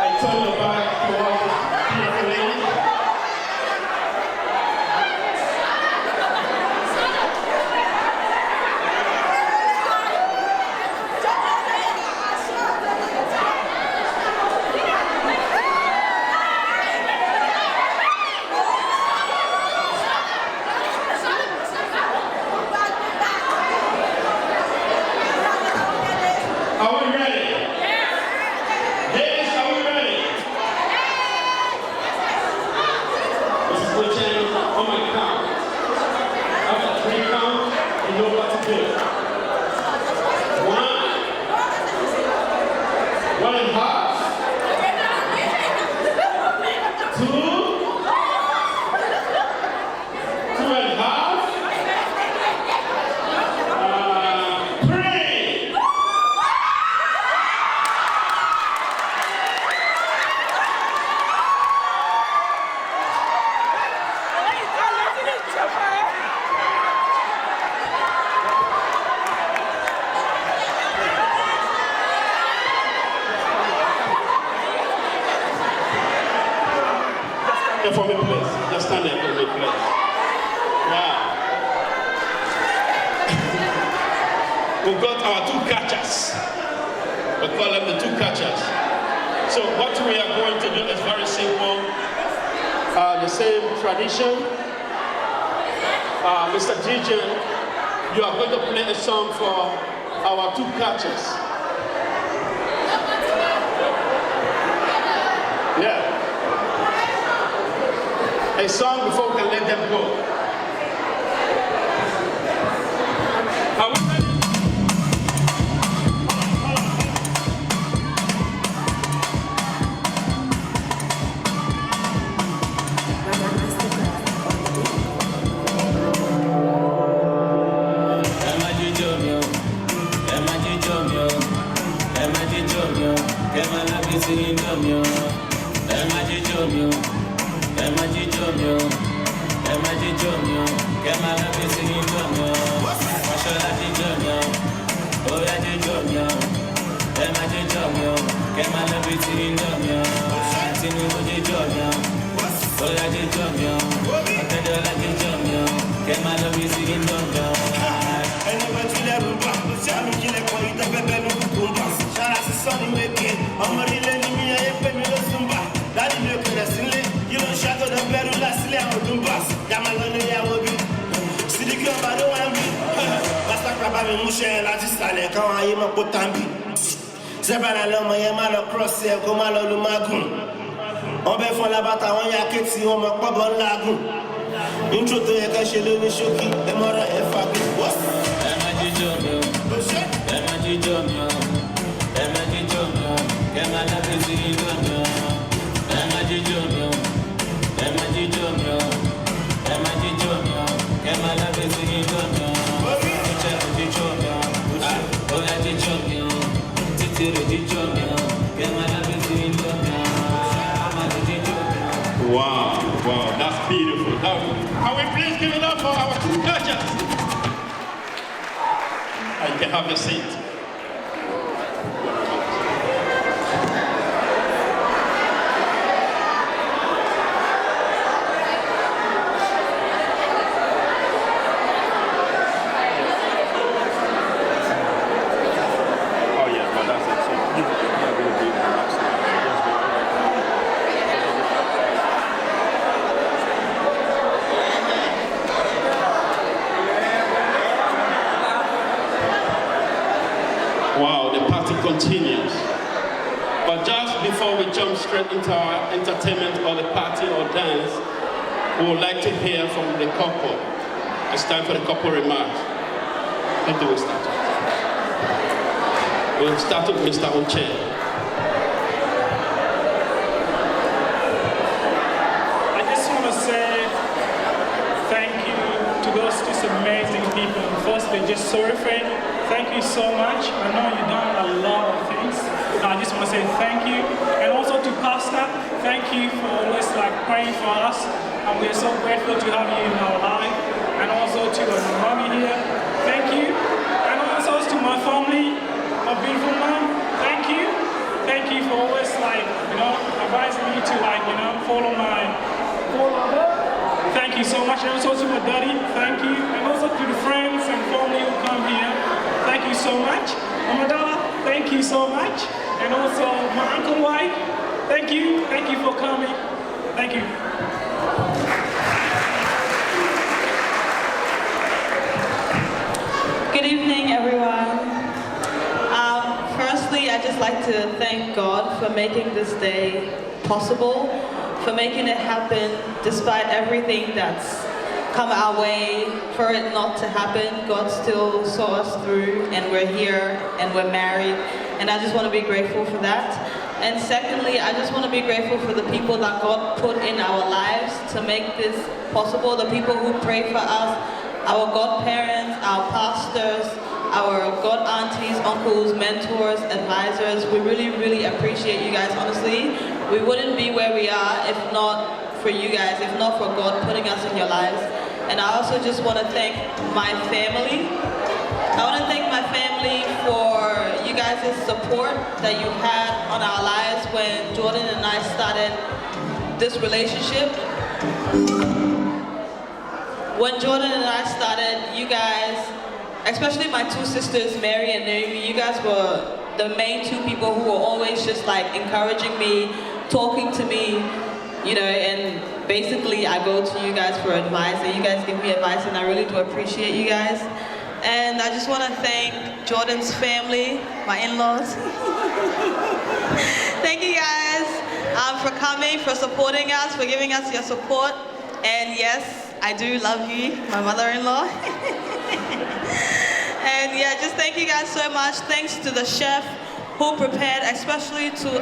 and turn your back towards the beautiful lady. Are we ready? Ladies, are we ready? Mrs. Ochene, on my count. After 3 counts, you know what to do. 1, 1.5, 2, 2.5, 3. Stand there for me, please. Just stand there for me, please. Wow. We've got our 2 catchers. We call them the 2 catchers. So what we are going to do is very simple. The same tradition. Mr. DJ, you are going to play a song for our 2 catchers. Yeah. A song before we can let them go. Are we ready? Singing, jíjó mi o, ẹ má jíjó mi o, ẹ má jíjó mi o, kẹ́ máa lọ bí sí jíjó mi o, Fáṣọlá jíjó mi o, Oya jíjó mi o, ẹ má jíjó mi o, kẹ́ máa lọ bí sí jíjó mi o, Tinubu jíjó mi o, Oya jíjó mi o, Ọ̀tẹ́dọ́lá jíjó mi o, kẹ́ máa lọ bí sí jíjó mi o. Ẹni bá tilẹ̀ rú bá, ṣé àmì kílẹ̀ kọ́ ìtẹ́fẹ́fẹ́ ló kú tó ń bà? Ṣára sí sọ́ni wéke, ọmọ orílẹ̀ ní mi ayé pé mi ló sún bà. Dáàdì mi ò kẹ̀lẹ̀ sílé, kí ló ń ṣàtọ̀dọ̀ bẹ́rù lásìlẹ̀ àwọn ọdún bà. Yàmà lọ ní ìyàwó bí, Sídìkì ọba ló wá ń bí. Pásítà bá mi mú ṣẹ́ yẹn láti sàlẹ̀ káwọn ayé mọ̀ pó tàbí. Sẹ́bàlá lọ́mọ yẹn má lọ cross ẹ̀ kó má lọ lu mágùn. Wọ́n bẹ́ fún labata wọn yá kéètì wọn mọ̀ pọ́bọ̀ ńlá gùn. Intro tó yẹ ká ṣe lóní ṣókí, ẹ mọ́ra ẹ fagbé. Ẹ má jíjó mi o, ẹ má jíjó mi o, ẹ má jíjó mi o, kẹ́ máa lọ bí sí jíjó mi o. Ẹ má jíjó mi o, ẹ má jíjó mi o, ẹ má jíjó mi o, kẹ́ máa lọ bí sí jíjó mi o. Uche ò jíjó mi o, Oya jíjó mi o, Títí rò jíjó mi o, kẹ́ máa lọ bí sí jíjó mi o. Amadu jíjó mi o. Wow, wow, that's beautiful. Can we please give it up for our two judges? You can have your seat. Oh yeah, but that's it. So you're going to be relaxed. Wow, the party continues. But just before we jump straight into our entertainment or the party or dance, we would like to hear from the couple. It's time for the couple remarks. How do we start? We'll start with Mr. Oche. I just want to say thank you to those just amazing people. Firstly, just sorry friend, thank you so much. I know you've done a lot of things. I just want to say thank you. And also to Pastor, thank you for always praying for us. And we're so grateful to have you in our life. And also to my mommy here, thank you. And also to my family, my beautiful mom, thank you. Thank you for always advising me to follow her. Thank you so much. And also to my daddy, thank you. And also to the friends and family who come here, thank you so much. Amadala, thank you so much. And also my uncle wife, thank you. Thank you for coming. Thank you. Good evening, everyone. Firstly, I'd just like to thank God for making this day possible, for making it happen despite everything that's come our way. For it not to happen, God still saw us through, and we're here, and we're married, and I just want to be grateful for that. And secondly, I just want to be grateful for the people that God put in our lives to make this possible, the people who pray for us, our godparents, our pastors, our god aunties, uncles, mentors, advisors. We really, really appreciate you guys, honestly. We wouldn't be where we are if not for you guys, if not for God putting us in your lives. And I also just want to thank my family. I want to thank my family for you guys' support that you had on our lives when Jordan and I started this relationship. When Jordan and I started, you guys, especially my two sisters, Mary and Naomi, you guys were the main two people who were always just encouraging me, talking to me, and basically I go to you guys for advice, and you guys give me advice, and I really do appreciate you guys. And I just want to thank Jordan's family, my in-laws. Thank you guys for coming, for supporting us, for giving us your support. And yes, I do love you, my mother-in-law. And yeah, just thank you guys so much. Thanks to the chef who prepared, especially to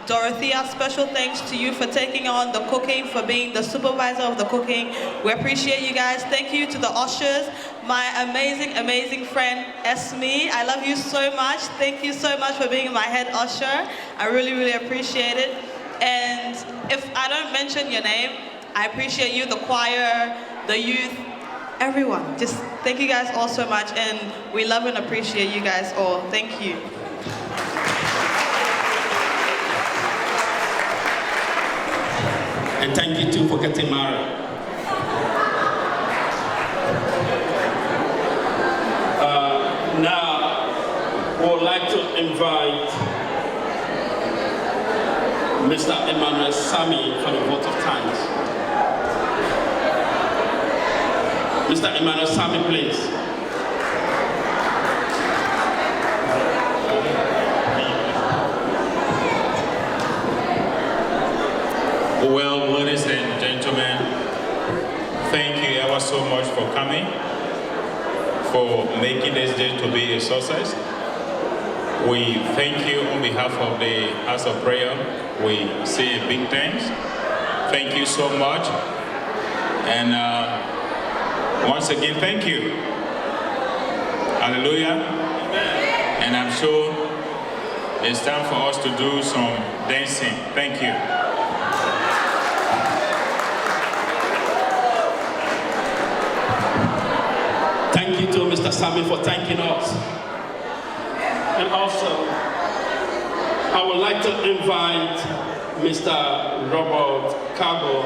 Dorothea. Special thanks to you for taking on the cooking, for being the supervisor of the cooking. We appreciate you guys. Thank you to the ushers, my amazing, amazing friend Esme. I love you so much. Thank you so much for being my head usher. I really, really appreciate it. And if I don't mention your name, I appreciate you, the choir, the youth, everyone. Just thank you guys all so much, and we love and appreciate you guys all. Thank you. And thank you too for getting married. Now, we would like to invite Mr. Emmanuel Sami for the vote of thanks. Mr. Emmanuel Sami, please. Well, ladies and gentlemen, thank you ever so much for coming, for making this day to be a success. We thank you on behalf of the House of Prayer. We say a big thanks. Thank you so much. And once again, thank you. Hallelujah. And I'm sure it's time for us to do some dancing. Thank you. Thank you to Mr. Sami for thanking us. And also, I would like to invite Mr. Robert Cargo,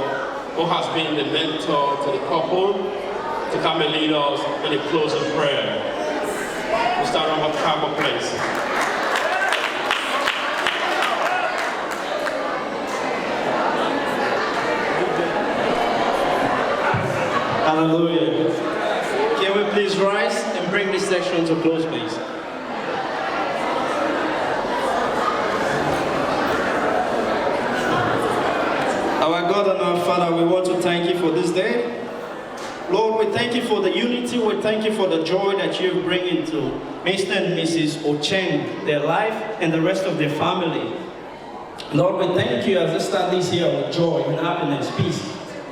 who has been the mentor to the couple, to come and lead us in a closing prayer. Mr. Robert Cargo, please. Hallelujah. Can we please rise and bring this section to close, please? Our God and our Father, we want to thank you for this day. Lord, we thank you for the unity. We thank you for the joy that you bring into Mr. and Mrs. Ocheng, their life, and the rest of their family. Lord, we thank you as they start this year with joy, with happiness, peace,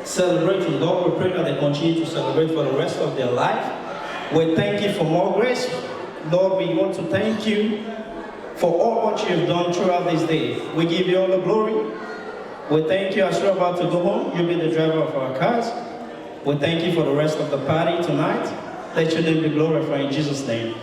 celebrating. Lord, we pray that they continue to celebrate for the rest of their life. We thank you for more grace. Lord, we want to thank you for all what you have done throughout this day. We give you all the glory. We thank you as we're about to go home. You'll be the driver of our cars. We thank you for the rest of the party tonight. Let your name be glorified in Jesus' name.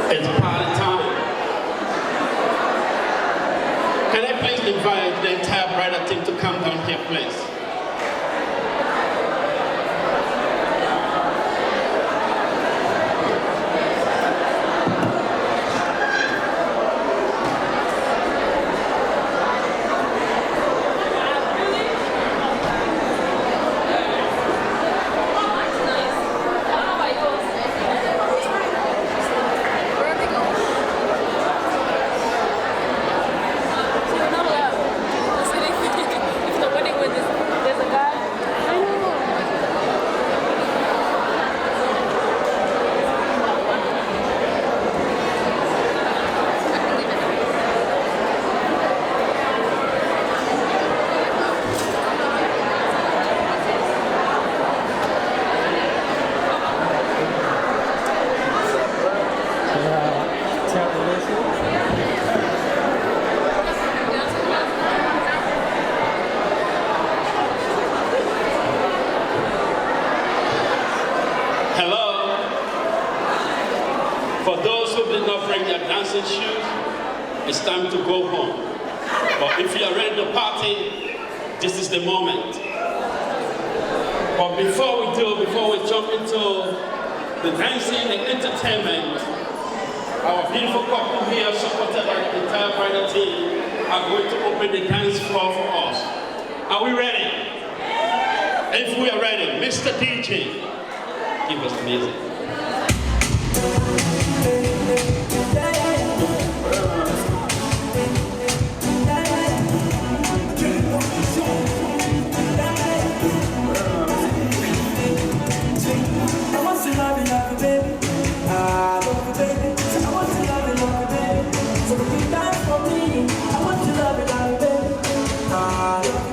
It's party time. Can I please invite the entire bridal team to come down here, please? For those who did not bring their dancing shoes, it's time to go home. But if you are ready to party, this is the moment. But before we jump into the dancing and entertainment, our beautiful couple here, supported by the entire bridal team, are going to open the dance floor for us. Are we ready? If we are ready, Mr. DJ, give us the music. I want to love you, baby. I love you, baby. I want to love you, baby. So if you die for me, I want to love you, baby. I love